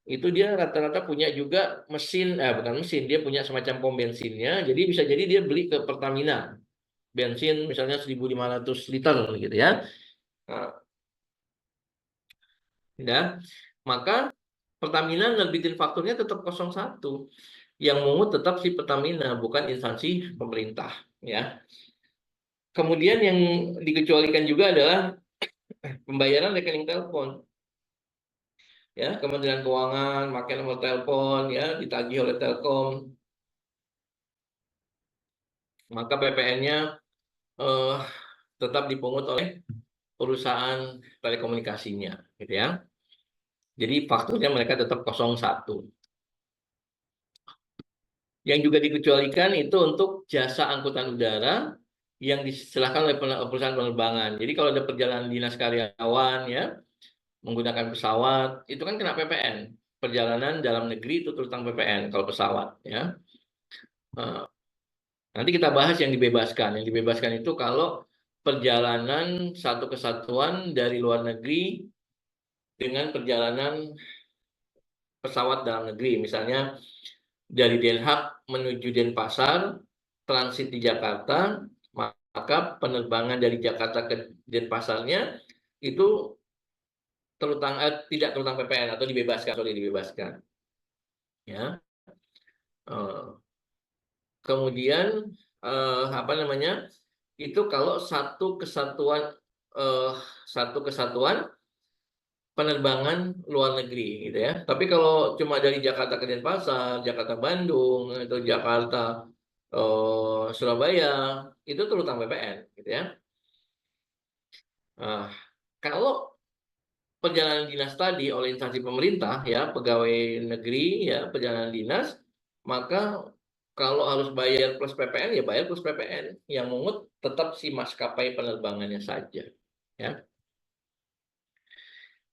Itu dia rata-rata punya juga bukan mesin, dia punya semacam pom bensinnya, jadi bisa jadi dia beli ke Pertamina bensin misalnya 1.500 liter gitu, ya. Nah, maka Pertamina nerbitin fakturnya tetap 01. Yang mungut tetap si Pertamina, bukan instansi pemerintah, ya. Kemudian yang dikecualikan juga adalah pembayaran rekening telepon. Ya, Kementerian Keuangan pakai nomor telepon, ya, ditagih oleh Telkom. Maka PPN-nya tetap dipungut oleh perusahaan telekomunikasinya, gitu ya. Jadi fakturnya mereka tetap 01. Yang juga dikecualikan itu untuk jasa angkutan udara yang disilahkan oleh perusahaan penerbangan. Jadi kalau ada perjalanan dinas karyawan, ya, menggunakan pesawat, itu kan kena PPN. Perjalanan dalam negeri itu terutang PPN kalau pesawat, ya. Nanti kita bahas yang dibebaskan. Yang dibebaskan itu kalau perjalanan satu kesatuan dari luar negeri dengan perjalanan pesawat dalam negeri, misalnya dari Den Haag menuju Denpasar, transit di Jakarta, maka penerbangan dari Jakarta ke Denpasarnya itu tidak terutang PPN atau dibebaskan, ya. Kemudian itu kalau satu kesatuan penerbangan luar negeri, gitu ya. Tapi kalau cuma dari Jakarta ke Denpasar, Jakarta Bandung, atau Jakarta Surabaya, itu terutang PPN, gitu ya. Kalau perjalanan dinas tadi oleh instansi pemerintah, ya, pegawai negeri, ya, perjalanan dinas, maka kalau harus bayar plus PPN, ya bayar plus PPN. Yang mungut tetap si maskapai penerbangannya saja, ya.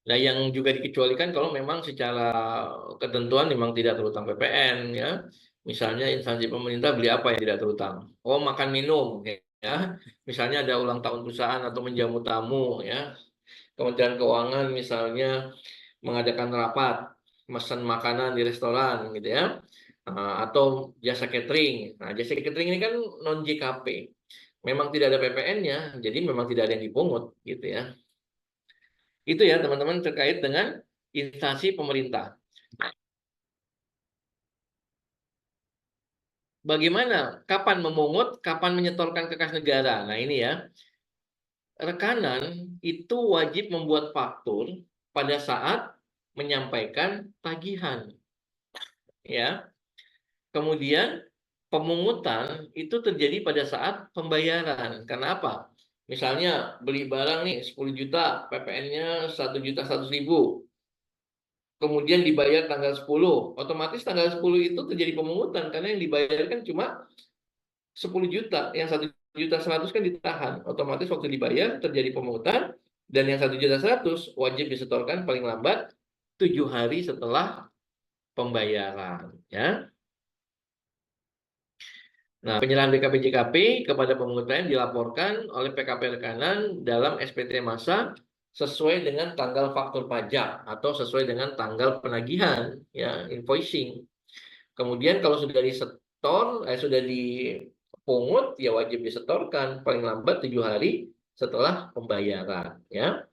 Nah, yang juga dikecualikan kalau memang secara ketentuan memang tidak terutang PPN, ya. Misalnya instansi pemerintah beli apa yang tidak terutang? Oh, makan minum, ya. Misalnya ada ulang tahun perusahaan atau menjamu tamu, ya. Kementerian Keuangan misalnya mengadakan rapat, pesan makanan di restoran, gitu ya. Atau jasa catering. Nah, jasa catering ini kan non JKP. Memang tidak ada PPN-nya, jadi memang tidak ada yang dipungut, gitu ya. Itu ya teman-teman terkait dengan instansi pemerintah. Bagaimana? Kapan memungut, kapan menyetorkan ke kas negara? Nah, ini ya. Rekanan itu wajib membuat faktur pada saat menyampaikan tagihan, ya. Kemudian pemungutan itu terjadi pada saat pembayaran. Karena apa? Misalnya beli barang nih 10 juta, PPN-nya 1.100.000. Kemudian dibayar tanggal 10. Otomatis tanggal 10 itu terjadi pemungutan karena yang dibayarkan cuma 10 juta. Yang 1.100.000 kan ditahan. Otomatis waktu dibayar terjadi pemungutan Dan yang 1.100.000 wajib disetorkan paling lambat 7 hari setelah pembayaran, ya. Nah, penyerahan BKP-JKP kepada pemungut PN dilaporkan oleh PKP rekanan dalam SPT masa sesuai dengan tanggal faktur pajak atau sesuai dengan tanggal penagihan, ya, invoicing. Kemudian kalau sudah disetor, sudah dipungut, ya wajib disetorkan paling lambat 7 hari setelah pembayaran, ya.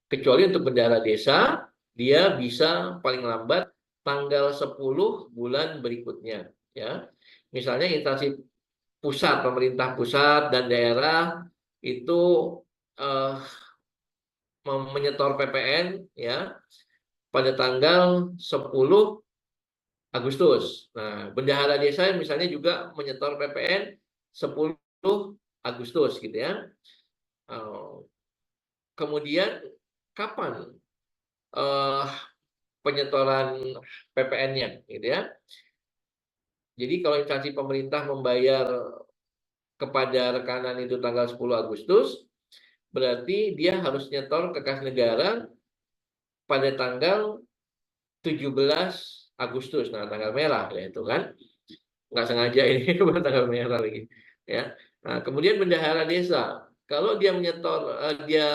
Kecuali untuk bendahara desa, dia bisa paling lambat tanggal 10 bulan berikutnya, ya. Misalnya instansi pusat, pemerintah pusat dan daerah itu menyetor PPN, ya, pada tanggal 10 Agustus. Nah, bendahara desa misalnya juga menyetor PPN 10 Agustus gitu, ya. Kemudian kapan penyetoran PPN-nya gitu, ya. Jadi kalau instansi pemerintah membayar kepada rekanan itu tanggal 10 Agustus, berarti dia harus nyetor ke kas negara pada tanggal 17 Agustus. Nah, tanggal merah ya itu kan. Nggak sengaja ini bukan tanggal merah lagi, ya. Nah, kemudian bendahara desa, kalau dia dia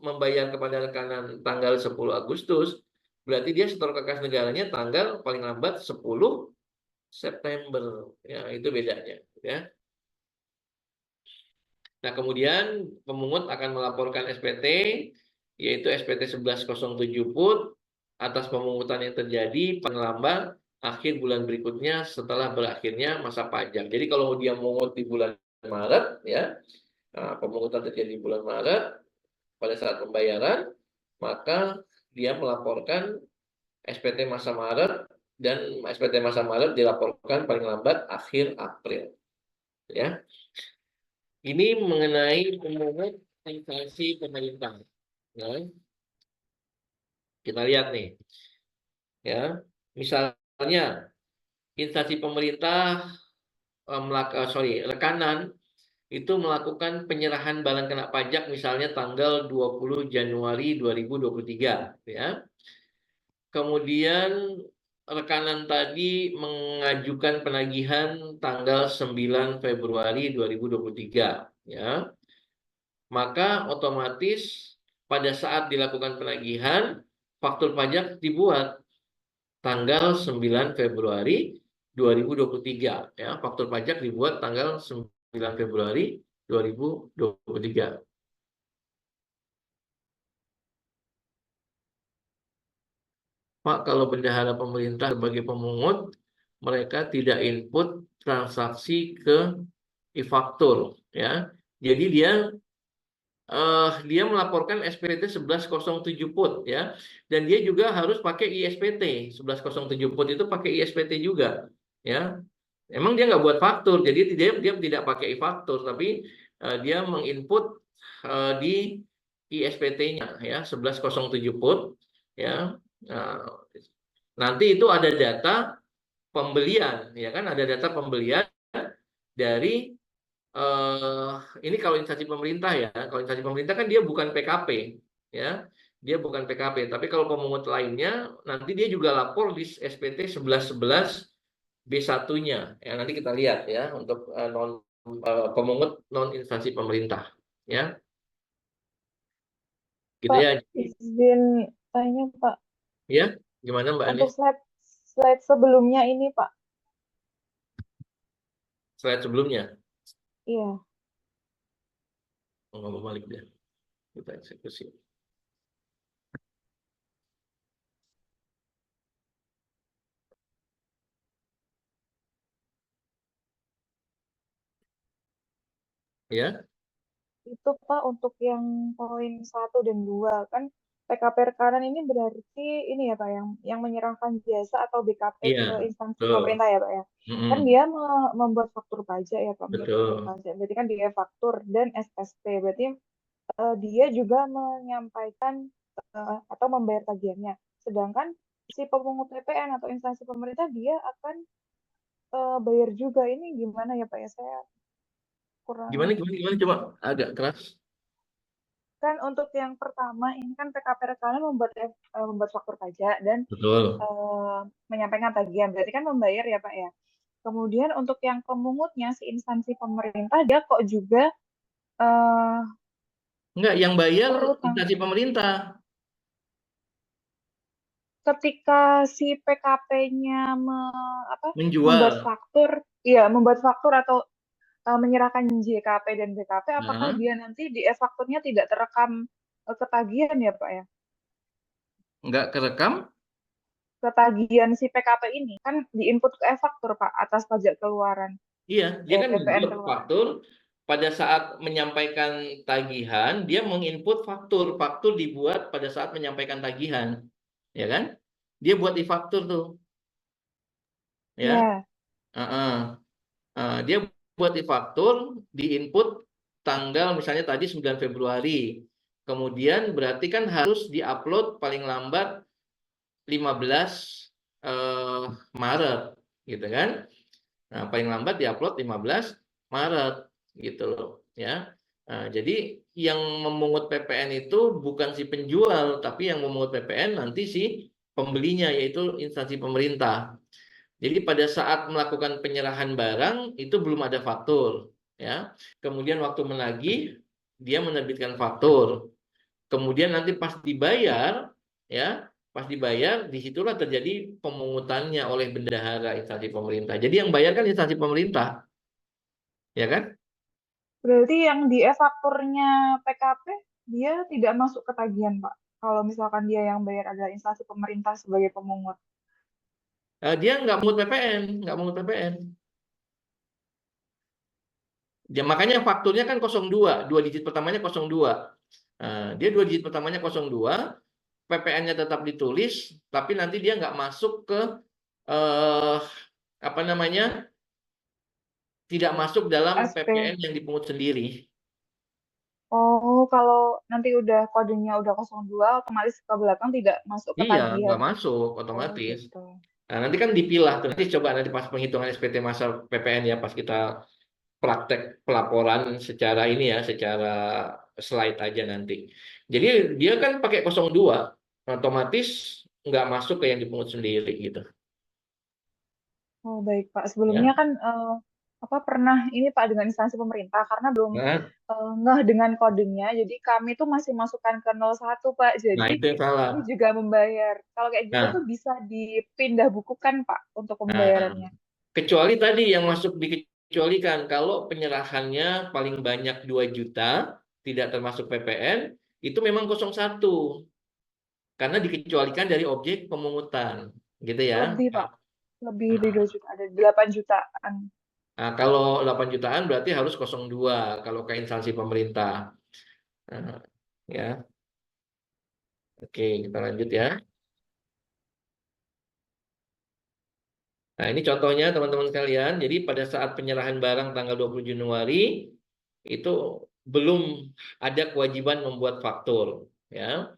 membayar kepada rekanan tanggal 10 Agustus, berarti dia setor ke kas negaranya tanggal paling lambat 10 September. Ya, itu bedanya, ya. Nah, kemudian pemungut akan melaporkan SPT, yaitu SPT 1107 PUT atas pemungutan yang terjadi paling lambat akhir bulan berikutnya setelah berakhirnya masa pajak. Jadi kalau dia mungut di bulan Maret, ya, pemungutan terjadi di bulan Maret pada saat pembayaran, maka dia melaporkan SPT masa Maret, dan SPT masa Maret dilaporkan paling lambat akhir April, ya. Ini mengenai pemungut instansi pemerintah, ya. Kita lihat nih, ya. Misalnya instansi pemerintah rekanan itu melakukan penyerahan barang kena pajak misalnya tanggal 20 Januari 2023, ya. Kemudian rekanan tadi mengajukan penagihan tanggal 9 Februari 2023, ya. Maka otomatis pada saat dilakukan penagihan, faktur pajak dibuat tanggal 9 Februari 2023, ya. Faktur pajak dibuat tanggal 9 Februari 2023. Pak, kalau bendahara pemerintah sebagai pemungut, mereka tidak input transaksi ke e-faktur, ya. Jadi dia melaporkan SPT 1107 PUT, ya. Dan dia juga harus pakai ISPT 1107 PUT, itu pakai ISPT juga, ya. Emang dia nggak buat faktur, jadi dia tidak pakai e-faktur, tapi dia menginput di ISPT-nya, ya, 1107 PUT, ya. Nanti itu ada data pembelian, ya kan, ada data pembelian dari ini kalau instansi pemerintah, ya. Kalau instansi pemerintah kan dia bukan PKP, ya. Dia bukan PKP, tapi kalau pemungut lainnya nanti dia juga lapor di SPT 1111 B1-nya. Ya, nanti kita lihat, ya, untuk pemungut non instansi pemerintah, ya. Gitu, Pak, ya. izin tanya, Pak. Ya, gimana Mbak Untuk Anis? slide sebelumnya ini, Pak. Slide sebelumnya. Iya. Ngomong balik deh. Kita eksekusi. Ya. Itu Pak untuk yang poin 1 dan 2 kan PKP rekanan ini berarti ini ya Pak yang menyerahkan jasa atau BKP Iya, ke instansi betul. pemerintah ya Pak ya. Mm-mm, Kan dia membuat faktur pajak ya Pak, membuat faktur betul. pajak. Berarti kan dia faktur dan SSP. Berarti dia juga menyampaikan atau membayar tagihannya. Sedangkan si pemungut PPN atau instansi pemerintah dia akan bayar juga. Ini gimana ya Pak ya? Saya kurang Gimana coba agak keras. kan untuk yang pertama ini kan PKP rekanan membuat faktur pajak dan Betul. menyampaikan tagihan. Berarti kan membayar ya Pak ya. Kemudian untuk yang pemungutnya si instansi pemerintah dia kok juga eh, Enggak, yang bayar perlu instansi pemerintah. ketika si PKP-nya Menjual. membuat faktur atau menyerahkan JKP dan BKP, apakah Nah, dia nanti di e-fakturnya tidak terekam ketagihan ya Pak ya? enggak kerekam. Ketagihan si PKP ini kan diinput ke e-faktur Pak atas pajak keluaran, Iya, dia kan PPN membuat keluaran. faktur. Pada saat menyampaikan tagihan, dia menginput faktur. Faktur dibuat pada saat menyampaikan tagihan, ya kan? Dia buat e-faktur tuh, ya. Ya, Dia buat e-faktur, diinput tanggal misalnya tadi 9 Februari. Kemudian berarti kan harus diupload paling lambat 15 Maret, gitu kan? Nah, paling lambat diupload 15 Maret, gitu loh, ya. Nah, jadi yang memungut PPN itu bukan si penjual, tapi yang memungut PPN nanti si pembelinya, yaitu instansi pemerintah. Jadi pada saat melakukan penyerahan barang itu belum ada faktur, ya. Kemudian waktu menagih dia menerbitkan faktur. Kemudian nanti pas dibayar, ya, pas dibayar disitulah terjadi pemungutannya oleh bendahara instansi pemerintah. Jadi yang bayar kan instansi pemerintah, ya kan? berarti yang di e-fakturnya PKP dia tidak masuk ketagihan Pak. Kalau misalkan dia yang bayar adalah instansi pemerintah sebagai pemungut. Dia nggak mungut PPN, nggak mungut PPN. Ya, makanya fakturnya kan 02, dua digit pertamanya 02. Dia 2 digit pertamanya 02, PPN-nya tetap ditulis, tapi nanti dia nggak masuk ke apa namanya, tidak masuk dalam SP. PPN yang dipungut sendiri. Oh, kalau nanti udah kodenya udah 02, otomatis ke belakang tidak masuk Iya, nggak ketagihan. masuk Oh, otomatis. gitu. Nah, nanti kan dipilah tuh. Nanti coba nanti pas penghitungan SPT masa PPN ya, pas kita praktek pelaporan secara ini ya, secara slide aja nanti. Jadi dia kan pakai 02, otomatis nggak masuk ke yang dipungut sendiri gitu. Oh, baik Pak. Ya. Sebelumnya kan pernah ini Pak dengan instansi pemerintah karena belum Nah, ngeh dengan kodenya. Jadi kami tuh masih masukkan ke 01 Pak. nah Jadi itu yang salah. kami juga membayar. Kalau kayak gitu tuh Nah, bisa dipindah bukukan Pak untuk nah, pembayarannya. kecuali tadi yang masuk dikecualikan kalau penyerahannya paling banyak 2 juta, tidak termasuk PPN, itu memang 01. Karena dikecualikan dari objek pemungutan, gitu ya. Lebih Pak. Lebih dari 2 juta. Ada 8 jutaan. Nah, kalau 8 jutaan berarti harus 02 kalau ke instansi pemerintah. Nah, ya. Oke, kita lanjut ya. Nah, ini contohnya teman-teman sekalian. Jadi pada saat penyerahan barang tanggal 20 Januari itu belum ada kewajiban membuat faktur, ya.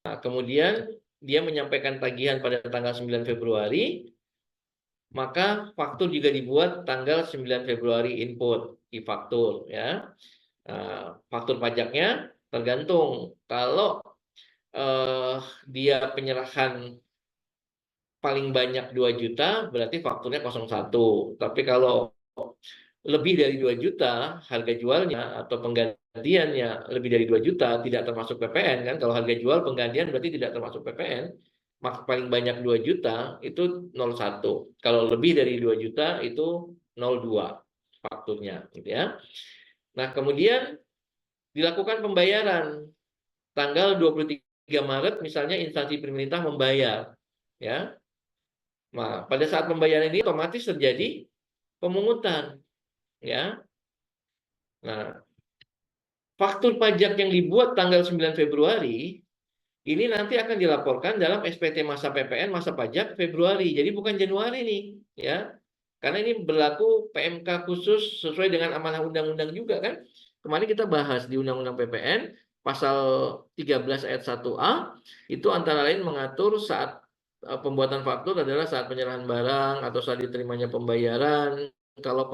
Nah, kemudian dia menyampaikan tagihan pada tanggal 9 Februari, maka faktur juga dibuat tanggal 9 Februari input e-faktur, ya. Faktur pajaknya tergantung. Kalau dia penyerahan paling banyak 2 juta, berarti fakturnya 01. Tapi kalau lebih dari 2 juta harga jualnya atau penggantiannya lebih dari 2 juta tidak termasuk PPN kan. Kalau harga jual penggantian berarti tidak termasuk PPN. Maka paling banyak 2 juta itu 01. Kalau lebih dari 2 juta itu 02 fakturnya gitu ya. Nah, kemudian dilakukan pembayaran tanggal 23 Maret misalnya instansi pemerintah membayar, ya. Nah, pada saat pembayaran ini otomatis terjadi pemungutan, ya. Nah, faktur pajak yang dibuat tanggal 9 Februari ini nanti akan dilaporkan dalam SPT masa PPN masa pajak Februari. Jadi bukan Januari nih, ya. Karena ini berlaku PMK khusus sesuai dengan amanah undang-undang juga kan. Kemarin kita bahas di Undang-Undang PPN pasal 13 ayat 1A itu antara lain mengatur saat pembuatan faktur adalah saat penyerahan barang atau saat diterimanya pembayaran. Kalau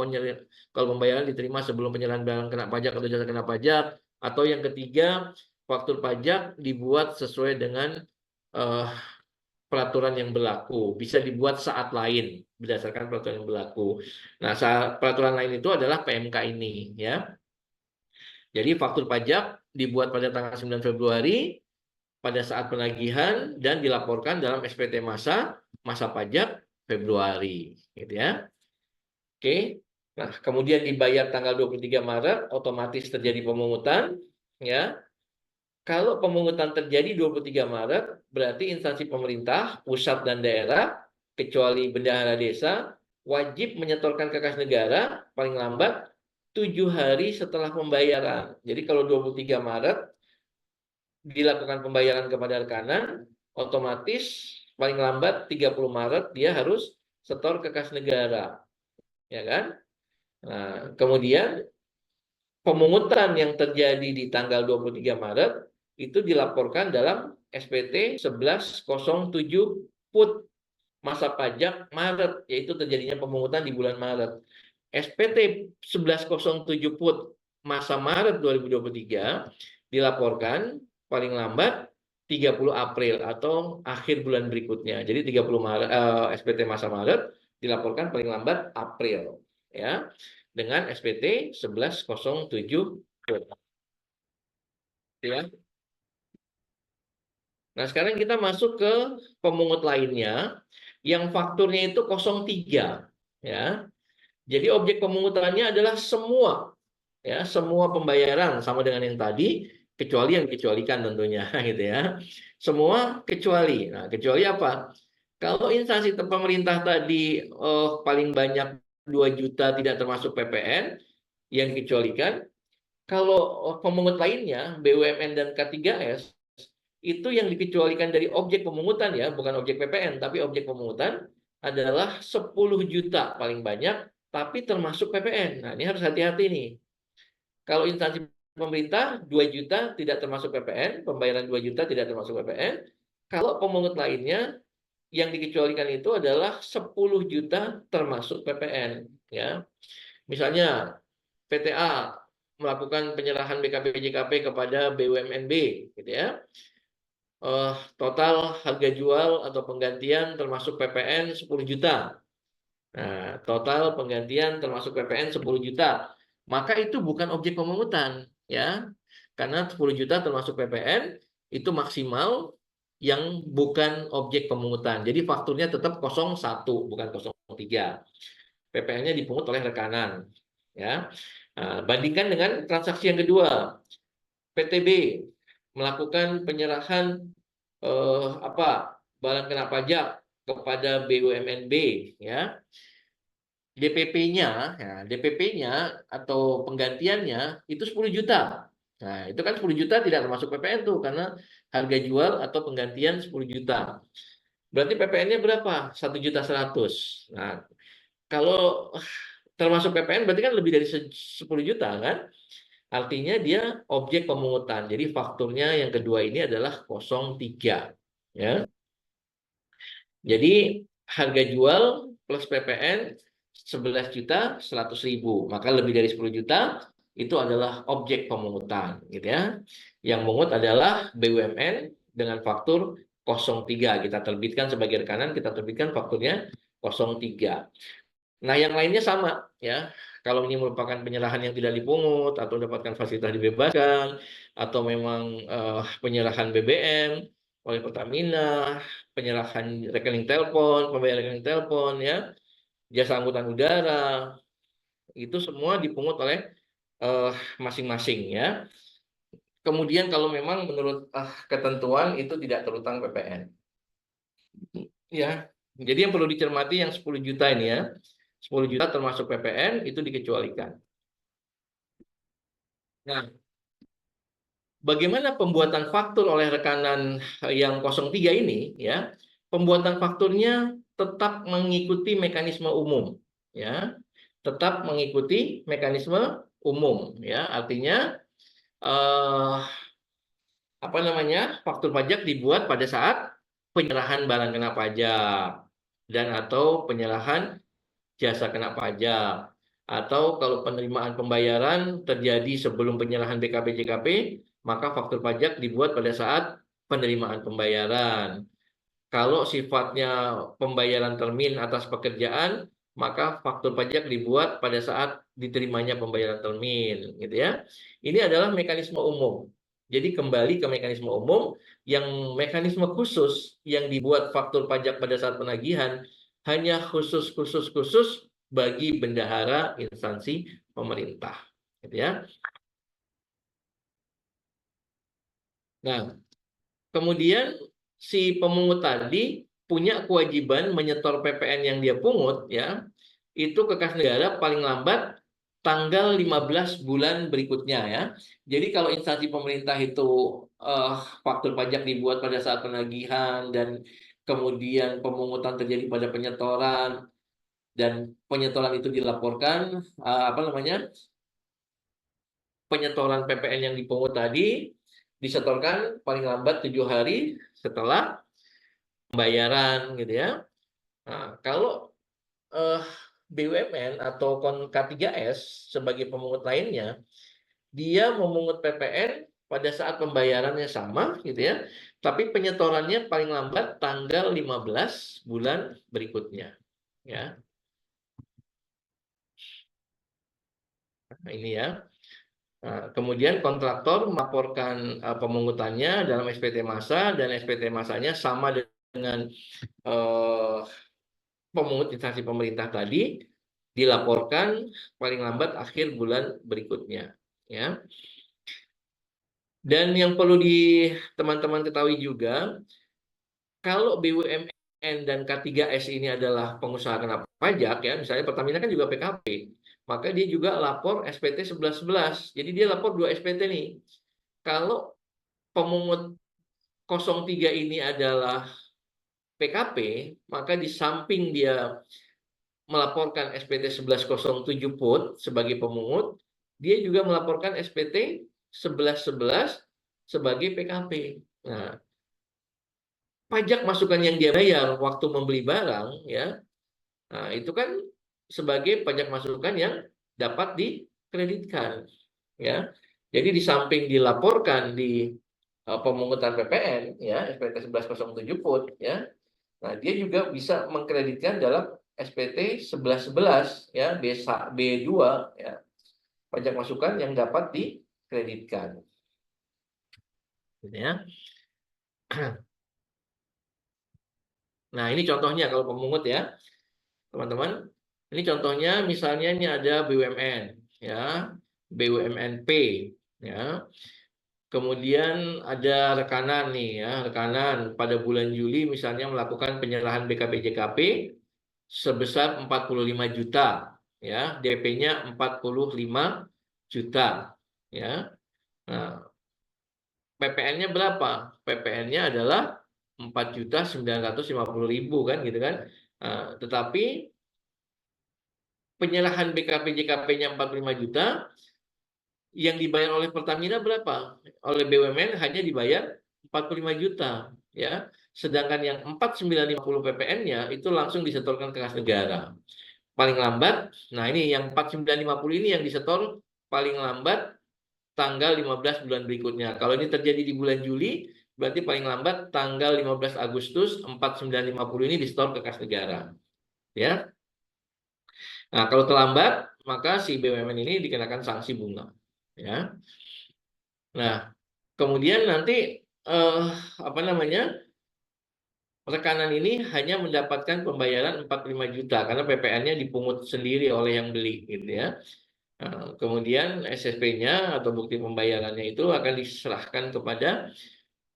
pembayaran diterima sebelum penyerahan barang kena pajak atau jasa kena pajak, atau yang ketiga faktur pajak dibuat sesuai dengan peraturan yang berlaku. Bisa dibuat saat lain berdasarkan peraturan yang berlaku. Nah, peraturan lain itu adalah PMK ini, ya. Jadi faktur pajak dibuat pada tanggal 9 Februari pada saat penagihan dan dilaporkan dalam SPT masa pajak Februari, gitu ya. Oke. Nah, kemudian dibayar tanggal 23 Maret, otomatis terjadi pemungutan, ya. Kalau pemungutan terjadi 23 Maret, berarti instansi pemerintah, pusat dan daerah, kecuali bendahara desa, wajib menyetorkan ke kas negara paling lambat 7 hari setelah pembayaran. Jadi kalau 23 Maret dilakukan pembayaran kepada rekanan, otomatis paling lambat 30 Maret dia harus setor ke kas negara. Ya kan? Nah, kemudian pemungutan yang terjadi di tanggal 23 Maret itu dilaporkan dalam SPT 1107 PUT masa pajak Maret, yaitu terjadinya pemungutan di bulan Maret. SPT 1107 PUT masa Maret 2023 dilaporkan paling lambat 30 April atau akhir bulan berikutnya. Jadi 30 Maret SPT masa Maret dilaporkan paling lambat April, ya. Dengan SPT 1107 PUT. Ya. Nah, sekarang kita masuk ke pemungut lainnya yang fakturnya itu 03, ya. Jadi objek pemungutannya adalah semua, ya, semua pembayaran sama dengan yang tadi, kecuali yang dikecualikan tentunya, gitu ya. Semua kecuali. Nah, kecuali apa? Kalau instansi pemerintah tadi paling banyak 2 juta tidak termasuk PPN yang dikecualikan. Kalau pemungut lainnya, BUMN dan K3S, itu yang dikecualikan dari objek pemungutan, ya, bukan objek PPN, tapi objek pemungutan adalah 10 juta paling banyak, tapi termasuk PPN. Nah, ini harus hati-hati nih. Kalau instansi pemerintah 2 juta tidak termasuk PPN, pembayaran 2 juta tidak termasuk PPN. Kalau pemungut lainnya yang dikecualikan itu adalah 10 juta termasuk PPN, ya. Misalnya PTA melakukan penyerahan BKP/JKP kepada BUMNB, gitu ya. Total harga jual atau penggantian termasuk PPN 10 juta. Nah, total penggantian termasuk PPN 10 juta. Maka itu bukan objek pemungutan, ya. Karena 10 juta termasuk PPN itu maksimal yang bukan objek pemungutan. Jadi fakturnya tetap 01 bukan 03. PPN-nya dipungut oleh rekanan, ya. Nah, bandingkan dengan transaksi yang kedua. PTB melakukan penyerahan barang kena pajak kepada BUMNB, ya. DPP-nya, ya, DPP-nya atau penggantiannya itu 10 juta. Nah, itu kan 10 juta tidak termasuk PPN tuh karena harga jual atau penggantian 10 juta. Berarti PPN-nya berapa? 1.100.000. Nah, kalau termasuk PPN berarti kan lebih dari 10 juta kan? Artinya dia objek pemungutan. Jadi fakturnya yang kedua ini adalah 03, ya. Jadi harga jual plus PPN 11.100.000. Maka lebih dari 10 juta itu adalah objek pemungutan, gitu ya. Yang mungut adalah BUMN dengan faktur 03. Kita terbitkan sebagai rekanan, kita terbitkan fakturnya 03. Nah, yang lainnya sama, ya. Kalau ini merupakan penyerahan yang tidak dipungut atau mendapatkan fasilitas dibebaskan atau memang penyerahan BBM oleh Pertamina, penyerahan rekening telepon, pembayaran rekening telepon, ya, jasa angkutan udara, itu semua dipungut oleh masing-masing, ya. Kemudian kalau memang menurut ketentuan itu tidak terutang PPN, ya. Jadi yang perlu dicermati yang 10 juta ini, ya. 10 juta termasuk PPN itu dikecualikan. Nah, bagaimana pembuatan faktur oleh rekanan yang 03 ini, ya? Pembuatan fakturnya tetap mengikuti mekanisme umum, ya. Tetap mengikuti mekanisme umum, ya. Artinya faktur pajak dibuat pada saat penyerahan barang kena pajak dan atau penyerahan jasa kena pajak, atau kalau penerimaan pembayaran terjadi sebelum penyerahan BKP/JKP maka faktur pajak dibuat pada saat penerimaan pembayaran. Kalau sifatnya pembayaran termin atas pekerjaan, maka faktur pajak dibuat pada saat diterimanya pembayaran termin, gitu ya. Ini adalah mekanisme umum. Jadi kembali ke mekanisme umum, yang mekanisme khusus yang dibuat faktur pajak pada saat penagihan hanya khusus bagi bendahara instansi pemerintah, gitu ya. Nah, kemudian si pemungut tadi punya kewajiban menyetor PPN yang dia pungut, ya, itu ke kas negara paling lambat tanggal 15 bulan berikutnya, ya. Jadi kalau instansi pemerintah itu faktur pajak dibuat pada saat penagihan dan kemudian pemungutan terjadi pada penyetoran dan penyetoran itu dilaporkan penyetoran PPN yang dipungut tadi disetorkan paling lambat 7 hari setelah pembayaran, gitu ya. Nah, kalau BUMN atau K3S sebagai pemungut lainnya, dia memungut PPN pada saat pembayarannya sama, gitu ya, tapi penyetorannya paling lambat tanggal 15 bulan berikutnya, ya. Nah, ini ya. Nah, kemudian kontraktor melaporkan pemungutannya dalam SPT massa, dan SPT massanya sama dengan pemungut instansi pemerintah tadi, dilaporkan paling lambat akhir bulan berikutnya, ya. Dan yang perlu teman-teman ketahui juga, kalau BUMN dan K3S ini adalah pengusaha kena pajak, ya, misalnya Pertamina kan juga PKP, maka dia juga lapor SPT 1111. Jadi dia lapor 2 SPT nih. Kalau pemungut 03 ini adalah PKP, maka di samping dia melaporkan SPT 1107 PUT sebagai pemungut, dia juga melaporkan SPT 1111 sebagai PKP. Nah, pajak masukan yang dia bayar waktu membeli barang, ya, nah, itu kan sebagai pajak masukan yang dapat dikreditkan, ya. Jadi di samping dilaporkan di pemungutan PPN, ya, SPT 1107 PUT, ya. Nah, dia juga bisa mengkreditkan dalam SPT 1111, ya, B2, ya, pajak masukan yang dapat dikreditkan, ya. Nah, ini contohnya kalau pemungut, ya, teman-teman. Ini contohnya, misalnya ini ada BUMN, ya, BUMN P, ya. Kemudian ada rekanan nih, ya, rekanan pada bulan Juli misalnya melakukan penyerahan BKP/JKP sebesar 45 juta, ya, DP-nya 45 juta, ya. Nah, PPN-nya berapa? PPN-nya adalah 4.950.000 kan, gitu kan. Nah, tetapi penyerahan BKP/JKP-nya 45 juta, yang dibayar oleh Pertamina berapa? Oleh BUMN hanya dibayar 45 juta, ya. Sedangkan yang 4.950 PPN-nya itu langsung disetorkan ke kas negara. Paling lambat, nah ini yang 4.950 ini yang disetor paling lambat tanggal 15 bulan berikutnya. Kalau ini terjadi di bulan Juli, berarti paling lambat tanggal 15 Agustus 4.950 ini disetor ke kas negara, ya. Nah, kalau terlambat, maka si BUMN ini dikenakan sanksi bunga, ya. Nah, kemudian nanti rekanan ini hanya mendapatkan pembayaran 45 juta karena PPN-nya dipungut sendiri oleh yang beli, gitu ya. Nah, kemudian SSP-nya atau bukti pembayarannya itu akan diserahkan kepada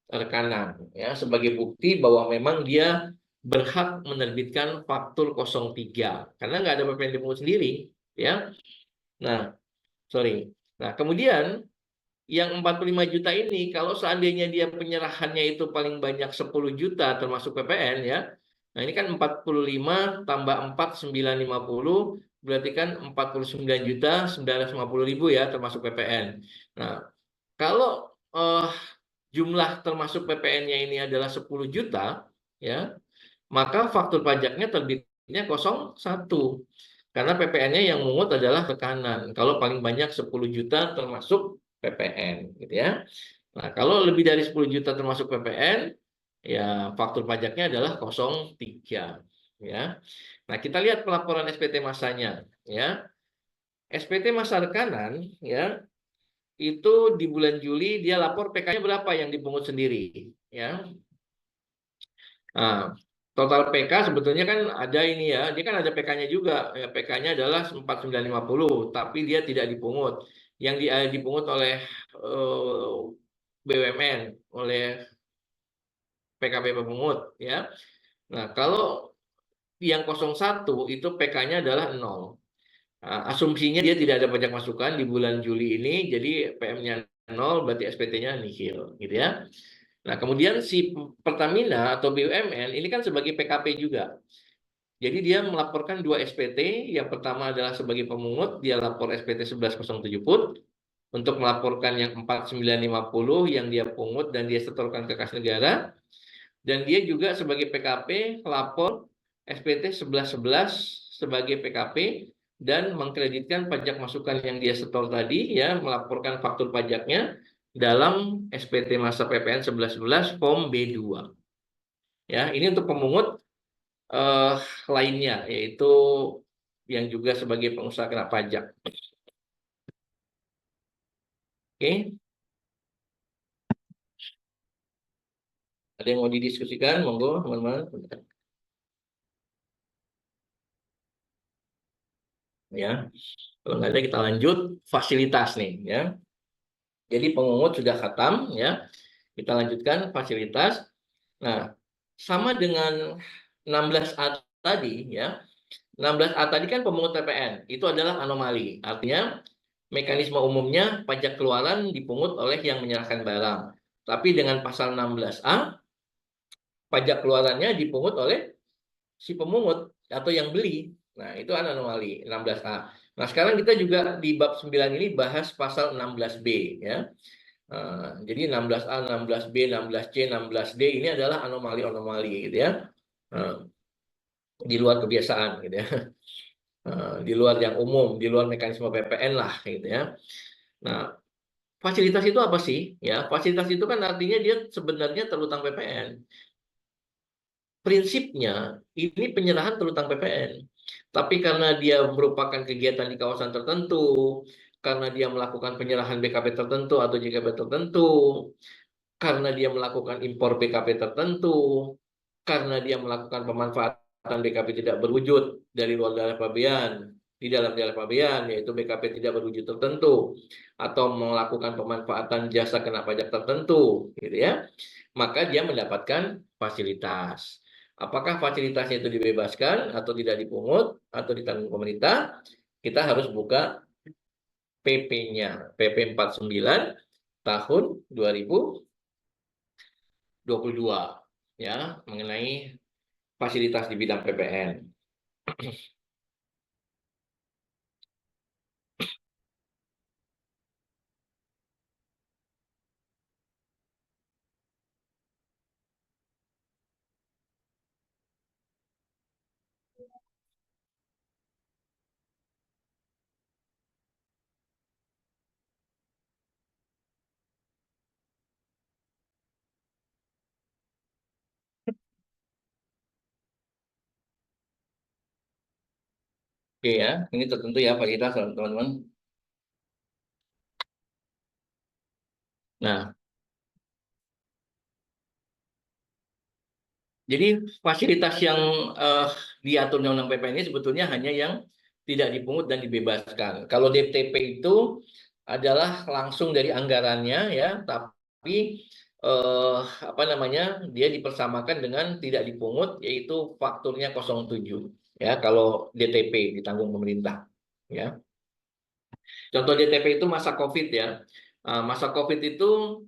rekanan, ya, sebagai bukti bahwa memang dia berhak menerbitkan faktur 03 karena nggak ada PPN dipungut sendiri, ya. Nah, kemudian yang 45 juta ini, kalau seandainya dia penyerahannya itu paling banyak 10 juta termasuk PPN, ya. Nah, ini kan 45 tambah 4.950 berarti kan 49.950.000, ya, termasuk PPN. Nah, kalau jumlah termasuk PPN-nya ini adalah 10 juta, ya, maka faktur pajaknya terbitnya 01. Karena PPN-nya yang mungut adalah rekanan. Kalau paling banyak 10 juta termasuk PPN, gitu ya. Nah, kalau lebih dari 10 juta termasuk PPN, ya faktur pajaknya adalah 03, ya. Nah, kita lihat pelaporan SPT masanya, ya. SPT masa rekanan, ya, itu di bulan Juli dia lapor PK-nya berapa yang dipungut sendiri, ya. Nah, total PK sebetulnya kan ada ini ya, dia kan ada PK-nya juga, ya, PK-nya adalah 4950, tapi dia tidak dipungut. Yang dipungut oleh BUMN, oleh PKP pemungut, ya. Nah, kalau yang 01 itu PK-nya adalah 0. Nah, asumsinya dia tidak ada pajak masukan di bulan Juli ini, jadi PM-nya 0, berarti SPT-nya nihil, gitu ya. Nah, kemudian si Pertamina atau BUMN ini kan sebagai PKP juga. Jadi dia melaporkan 2 SPT, yang pertama adalah sebagai pemungut, dia lapor SPT 1107 PUT, untuk melaporkan yang 4950 yang dia pungut dan dia setorkan ke kas negara. Dan dia juga sebagai PKP lapor SPT 1111 sebagai PKP dan mengkreditkan pajak masukan yang dia setor tadi, ya, melaporkan faktur pajaknya dalam SPT masa PPN 1111 Form B2. Ya, ini untuk pemungut lainnya, yaitu yang juga sebagai pengusaha kena pajak. Oke. Ada yang mau didiskusikan? Monggo, teman-teman. Ya, kalau nggak ada kita lanjut fasilitas nih, ya. Jadi pemungut sudah khatam, ya. Kita lanjutkan fasilitas. Nah, sama dengan 16A tadi, ya. 16A tadi kan pemungut PPN, itu adalah anomali. Artinya mekanisme umumnya pajak keluaran dipungut oleh yang menyerahkan barang. Tapi dengan pasal 16A, pajak keluarannya dipungut oleh si pemungut atau yang beli. Nah, itu anomali 16A. Nah, sekarang kita juga di bab 9 ini bahas pasal 16B, ya. Jadi 16A, 16B, 16C, 16D ini adalah anomali-anomali, gitu ya. Di luar kebiasaan, gitu ya. Di luar yang umum, di luar mekanisme PPN lah, gitu ya. Nah, fasilitas itu apa sih? Ya, fasilitas itu kan artinya dia sebenarnya terutang PPN. Prinsipnya ini penyerahan terutang PPN. Tapi karena dia merupakan kegiatan di kawasan tertentu, karena dia melakukan penyerahan BKP tertentu atau JKP tertentu, karena dia melakukan impor BKP tertentu, karena dia melakukan pemanfaatan BKP tidak berwujud dari luar daerah pabean di dalam daerah pabean, yaitu BKP tidak berwujud tertentu, atau melakukan pemanfaatan jasa kena pajak tertentu, gitu ya, maka dia mendapatkan fasilitas. Apakah fasilitasnya itu dibebaskan atau tidak dipungut atau ditanggung pemerintah? Kita harus buka PP-nya, PP 49 tahun 2022, ya, mengenai fasilitas di bidang PPN. Oke, ya, ini tertentu ya fasilitas, teman-teman. Nah, jadi fasilitas yang diatur Undang-Undang PPN ini sebetulnya hanya yang tidak dipungut dan dibebaskan. Kalau DTP itu adalah langsung dari anggarannya, ya, tapi apa namanya, dia dipersamakan dengan tidak dipungut, yaitu fakturnya 07, ya, kalau DTP ditanggung pemerintah, ya. Contoh DTP itu masa COVID, ya. Masa COVID itu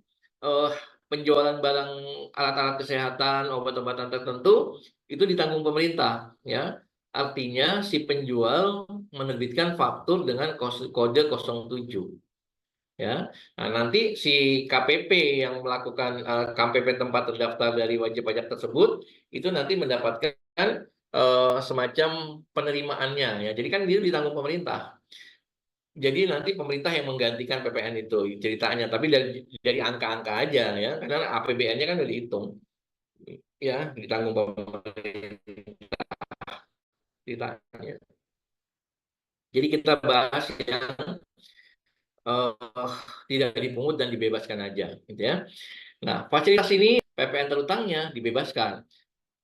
penjualan barang alat-alat kesehatan, obat-obatan tertentu itu ditanggung pemerintah, ya. Artinya si penjual menerbitkan faktur dengan kode 07. Ya. Nah, nanti si KPP yang melakukan KPP tempat terdaftar dari wajib pajak tersebut itu nanti mendapatkan semacam penerimaannya, ya. Jadi kan dia ditanggung pemerintah. Jadi nanti pemerintah yang menggantikan PPN itu ceritanya, tapi dari angka-angka aja ya, karena APBN-nya kan udah dihitung, ya ditanggung pemerintah. Jadi kita bahas yang tidak dipungut dan dibebaskan aja, gitu ya. Nah, fasilitas ini PPN terutangnya dibebaskan.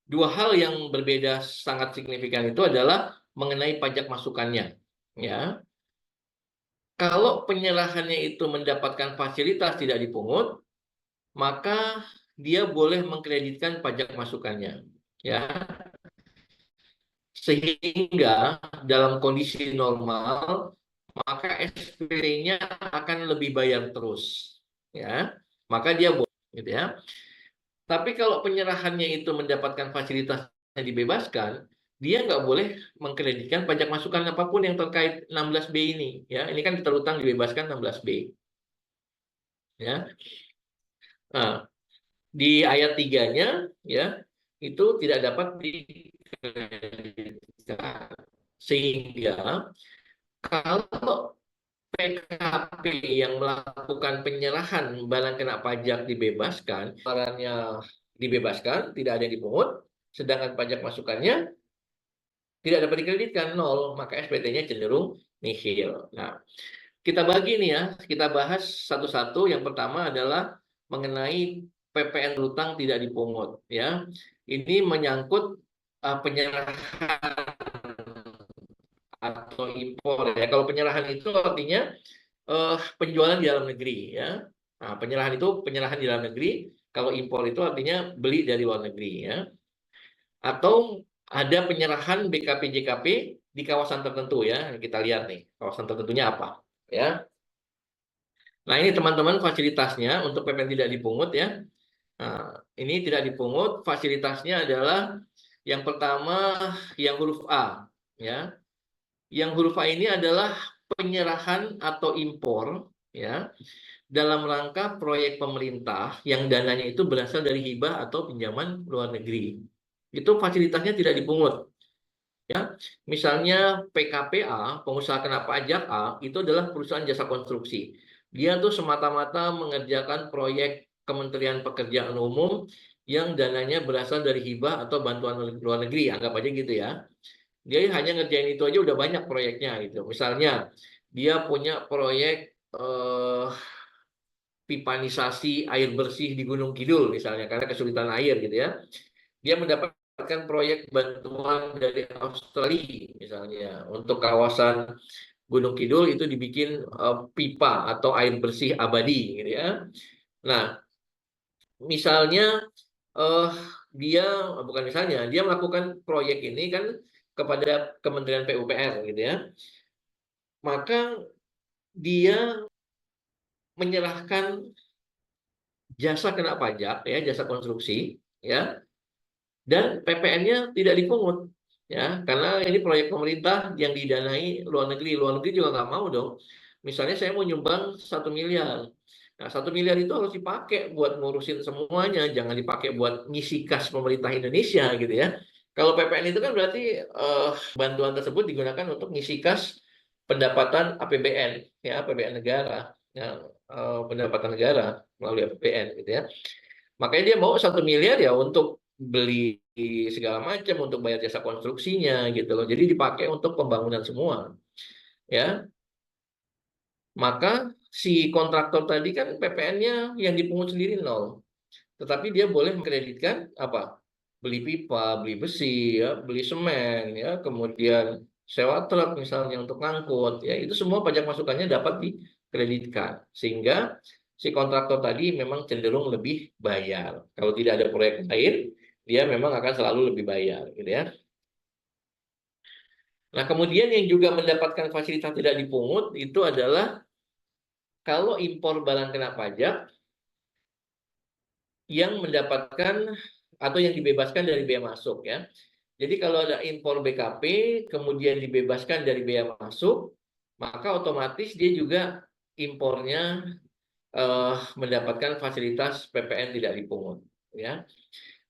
Dua hal yang berbeda sangat signifikan itu adalah mengenai pajak masukannya, ya. Kalau penyerahannya itu mendapatkan fasilitas tidak dipungut, maka dia boleh mengkreditkan pajak masukannya, ya. Sehingga dalam kondisi normal maka SPT-nya akan lebih bayar terus, ya. Maka dia boleh, gitu ya. Tapi kalau penyerahannya itu mendapatkan fasilitas yang dibebaskan, dia nggak boleh mengkreditkan pajak masukan apapun yang terkait 16B ini, ya. Ini kan terutang dibebaskan 16B, ya. Nah, di ayat 3-nya, ya, itu tidak dapat dikreditkan. Sehingga kalau PKP yang melakukan penyerahan barang kena pajak dibebaskan, barangnya dibebaskan, tidak ada yang dipungut, sedangkan pajak masukannya tidak dapat dikreditkan, 0, maka SPT-nya cenderung nihil. Nah, kita bagi nih ya, kita bahas satu-satu. Yang pertama adalah mengenai PPN berutang tidak dipungut, ya. Ini menyangkut penyerahan atau impor, ya. Kalau penyerahan itu artinya penjualan di dalam negeri, ya. Nah, penyerahan itu penyerahan di dalam negeri. Kalau impor itu artinya beli dari luar negeri, ya. Atau ada penyerahan BKP JKP di kawasan tertentu, ya. Kita lihat nih kawasan tertentunya apa, ya. Nah, ini teman-teman fasilitasnya untuk PPN tidak dipungut, ya. Nah, ini tidak dipungut, fasilitasnya adalah yang pertama yang huruf A, ya. Yang huruf A ini adalah penyerahan atau impor, ya, dalam rangka proyek pemerintah yang dananya itu berasal dari hibah atau pinjaman luar negeri. Itu fasilitasnya tidak dipungut, ya. Misalnya PKPA, pengusaha kena pajak A, itu adalah perusahaan jasa konstruksi. Dia tuh semata-mata mengerjakan proyek Kementerian Pekerjaan Umum yang dananya berasal dari hibah atau bantuan luar negeri, anggap aja gitu, ya. Dia hanya ngerjain itu aja udah banyak proyeknya gitu. Misalnya dia punya proyek pipanisasi air bersih di Gunung Kidul misalnya karena kesulitan air gitu, ya. Dia mendapatkan proyek bantuan dari Australia misalnya untuk kawasan Gunung Kidul itu dibikin pipa atau air bersih abadi gitu, ya. Nah, misalnya dia bukan misalnya dia melakukan proyek ini kan kepada Kementerian PUPR gitu, ya. Maka dia menyerahkan jasa kena pajak, ya, jasa konstruksi, ya, dan PPN-nya tidak dipungut, ya, karena ini proyek pemerintah yang didanai luar negeri juga nggak mau dong. Misalnya saya mau nyumbang 1 miliar, nah 1 miliar itu harus dipakai buat ngurusin semuanya, jangan dipakai buat ngisi kas pemerintah Indonesia gitu, ya. Kalau PPN itu kan berarti bantuan tersebut digunakan untuk ngisi kas pendapatan APBN, ya, APBN negara, ya, pendapatan negara melalui APBN gitu, ya. Makanya dia mau 1 miliar ya untuk beli segala macam, untuk bayar jasa konstruksinya gitu loh. Jadi dipakai untuk pembangunan semua, ya. Maka si kontraktor tadi kan PPN-nya yang dipungut sendiri 0. Tetapi dia boleh mengkreditkan apa? Beli pipa, beli besi, ya, beli semen, ya, kemudian sewa truk misalnya untuk ngangkut, ya, itu semua pajak masukannya dapat dikreditkan. Sehingga si kontraktor tadi memang cenderung lebih bayar. Kalau tidak ada proyek lain, dia memang akan selalu lebih bayar, gitu, ya. Nah, kemudian yang juga mendapatkan fasilitas tidak dipungut itu adalah kalau impor barang kena pajak yang mendapatkan atau yang dibebaskan dari bea masuk, ya. Jadi kalau ada impor BKP kemudian dibebaskan dari bea masuk, maka otomatis dia juga impornya mendapatkan fasilitas PPN tidak dipungut, ya.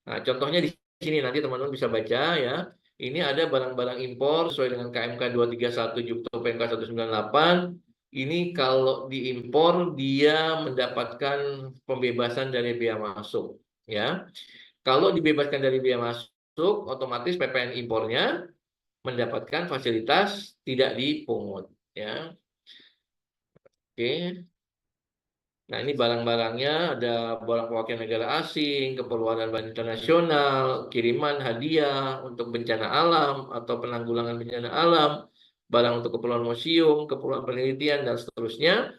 Nah, contohnya di sini nanti teman-teman bisa baca, ya. Ini ada barang-barang impor sesuai dengan KMK 231 Jukto PMK 198 ini kalau diimpor dia mendapatkan pembebasan dari bea masuk, ya. Kalau dibebaskan dari bea masuk, otomatis PPN impornya mendapatkan fasilitas tidak dipungut, ya. Oke. Nah, ini barang-barangnya ada barang perwakilan negara asing, keperluan dan bahan internasional, kiriman hadiah untuk bencana alam atau penanggulangan bencana alam, barang untuk keperluan museum, keperluan penelitian, dan seterusnya.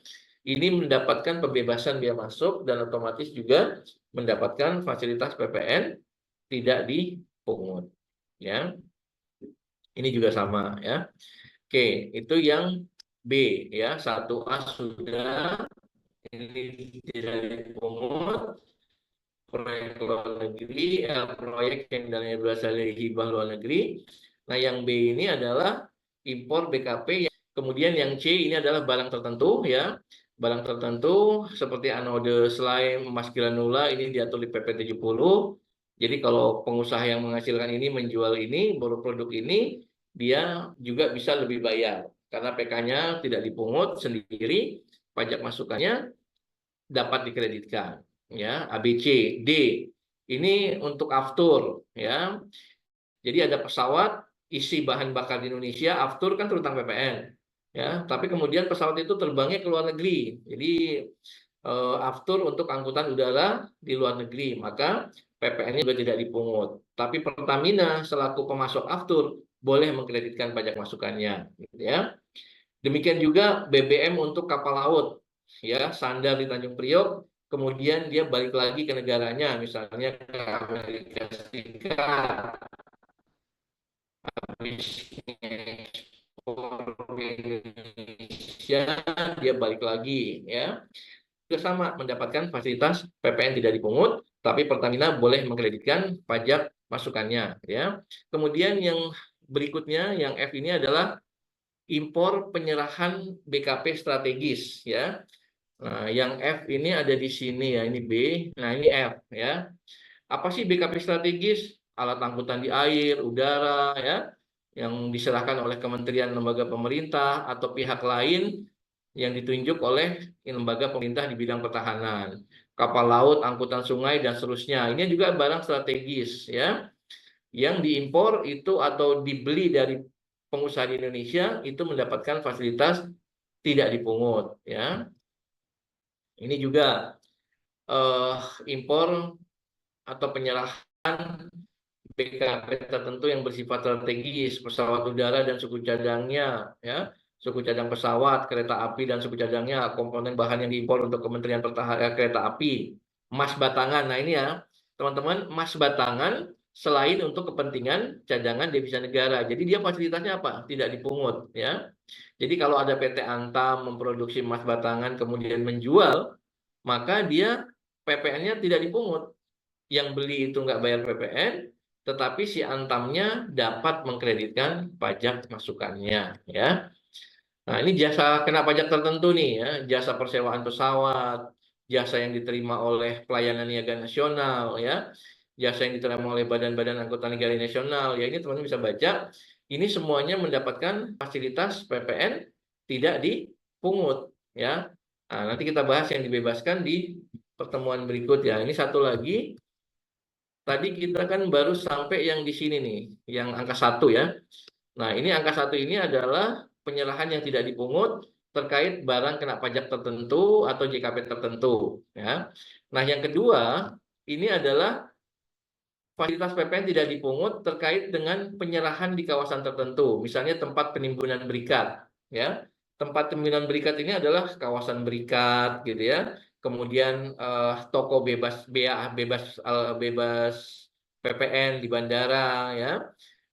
Ini mendapatkan pembebasan bea masuk dan otomatis juga mendapatkan fasilitas PPN tidak dipungut. Ya, ini juga sama ya. Oke, itu yang B ya. 1A sudah, ini tidak dipungut. Proyek luar negeri, proyek yang dananya berasal dari hibah luar negeri. Nah, yang B ini adalah impor BKP. Kemudian yang C ini adalah barang tertentu ya. Barang tertentu seperti anode slime, emas granula ini diatur di PP 70. Jadi kalau pengusaha yang menghasilkan ini menjual ini, produk ini, dia juga bisa lebih bayar. Karena PK-nya tidak dipungut sendiri, pajak masukannya dapat dikreditkan. Ya, ABC. D, ini untuk aftur. Ya, jadi ada pesawat isi bahan bakar di Indonesia, aftur kan terutang PPN. Ya, tapi kemudian pesawat itu terbangnya ke luar negeri. Jadi aftur untuk angkutan udara di luar negeri, maka PPN-nya juga tidak dipungut. Tapi Pertamina selaku pemasok aftur boleh mengkreditkan pajak masukannya, gitu ya. Demikian juga BBM untuk kapal laut, ya, sandar di Tanjung Priok, kemudian dia balik lagi ke negaranya, misalnya ke Amerika Serikat. Habis ekspor ke Indonesia, dia balik lagi, ya. Juga sama, mendapatkan fasilitas PPN tidak dipungut, tapi Pertamina boleh mengkreditkan pajak masukannya, ya. Kemudian yang berikutnya, yang F ini adalah impor penyerahan BKP strategis, ya. Nah, yang F ini ada di sini ya, ini B. Nah, ini F ya. Apa sih BKP strategis? Alat angkutan di air, udara ya, yang diserahkan oleh kementerian lembaga pemerintah atau pihak lain yang ditunjuk oleh lembaga pemerintah di bidang pertahanan. Kapal laut, angkutan sungai dan seterusnya. Ini juga barang strategis ya. Yang diimpor itu atau dibeli dari pengusaha di Indonesia itu mendapatkan fasilitas tidak dipungut ya. Ini juga impor atau penyerahan BKP tertentu yang bersifat strategis, pesawat udara dan suku cadangnya ya, suku cadang pesawat, kereta api dan suku cadangnya, komponen bahan yang diimpor untuk Kementerian Pertahanan kereta api, emas batangan. Nah, ini ya, teman-teman, emas batangan selain untuk kepentingan cadangan devisa negara. Jadi dia fasilitasnya apa? Tidak dipungut ya. Jadi kalau ada PT Antam memproduksi emas batangan kemudian menjual, maka dia PPN-nya tidak dipungut. Yang beli itu nggak bayar PPN, tetapi si Antamnya dapat mengkreditkan pajak masukannya. Ya. Nah, ini jasa kena pajak tertentu nih ya, jasa persewaan pesawat, jasa yang diterima oleh pelayanan niaga nasional ya, jasa yang diterima oleh badan-badan angkutan negara nasional. Ya, ini teman-teman bisa baca. Ini semuanya mendapatkan fasilitas PPN tidak dipungut ya. Nah, nanti kita bahas yang dibebaskan di pertemuan berikut ya. Ini satu lagi. Tadi kita kan baru sampai yang di sini nih, yang angka 1 ya. Nah, ini angka 1 ini adalah penyerahan yang tidak dipungut terkait barang kena pajak tertentu atau JKP tertentu ya. Nah, yang kedua ini adalah fasilitas PPN tidak dipungut terkait dengan penyerahan di kawasan tertentu, misalnya tempat penimbunan berikat ya. Tempat penimbunan berikat ini adalah kawasan berikat gitu ya. Kemudian toko bebas bebas PPN di bandara ya.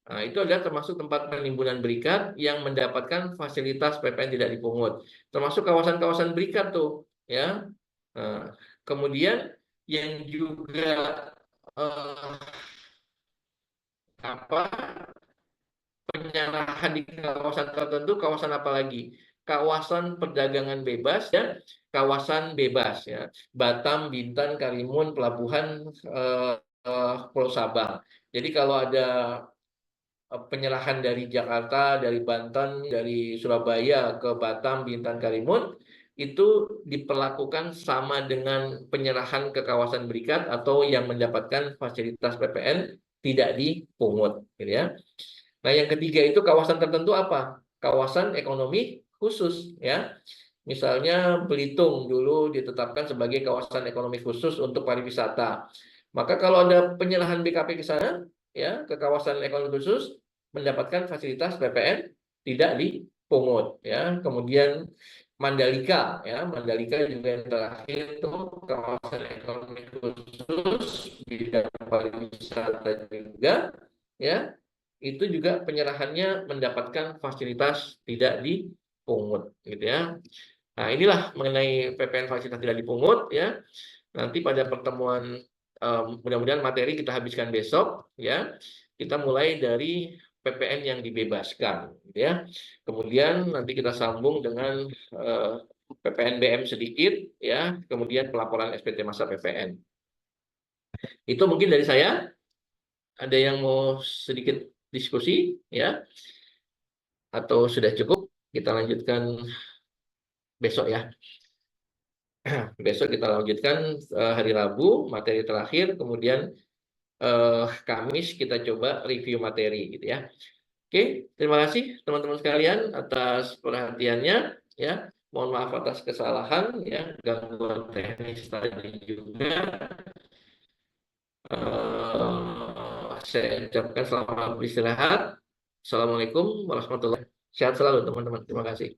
Nah, itu adalah termasuk tempat penimbunan berikat yang mendapatkan fasilitas PPN tidak dipungut. Termasuk kawasan-kawasan berikat tuh ya. Nah, kemudian yang juga penyerahan di kawasan tertentu, kawasan apa lagi? Kawasan perdagangan bebas ya, kawasan bebas ya. Batam, Bintan, Karimun, pelabuhan Pulau Sabang. Jadi kalau ada penyerahan dari Jakarta, dari Banten, dari Surabaya ke Batam, Bintan, Karimun itu diperlakukan sama dengan penyerahan ke kawasan berikat atau yang mendapatkan fasilitas PPN tidak dipungut, gitu ya. Nah, yang ketiga itu kawasan tertentu apa? Kawasan ekonomi khusus, ya. Misalnya Belitung dulu ditetapkan sebagai kawasan ekonomi khusus untuk pariwisata. Maka kalau ada penyerahan BKP ke sana, ya, ke kawasan ekonomi khusus, mendapatkan fasilitas PPN tidak dipungut, ya. Kemudian Mandalika, ya, Mandalika juga yang terakhir itu kawasan ekonomi khusus bidang pariwisata juga, ya. Itu juga penyerahannya mendapatkan fasilitas tidak dipungut, gitu ya. Nah, inilah mengenai PPN fasilitas tidak dipungut, ya. Nanti pada pertemuan mudah-mudahan materi kita habiskan besok, ya. Kita mulai dari PPN yang dibebaskan, gitu ya. Kemudian nanti kita sambung dengan PPN BM sedikit, ya. Kemudian pelaporan SPT masa PPN. Itu mungkin dari saya. Ada yang mau sedikit diskusi, ya? Atau sudah cukup? Kita lanjutkan besok, ya. Besok kita lanjutkan hari Rabu materi terakhir, kemudian Kamis kita coba review materi, gitu ya. Oke, terima kasih teman-teman sekalian atas perhatiannya, ya. Mohon maaf atas kesalahan, ya, gangguan teknis tadi juga. Saya ucapkan selamat beristirahat. Assalamualaikum warahmatullahi wabarakatuh. Sehat selalu teman-teman. Terima kasih.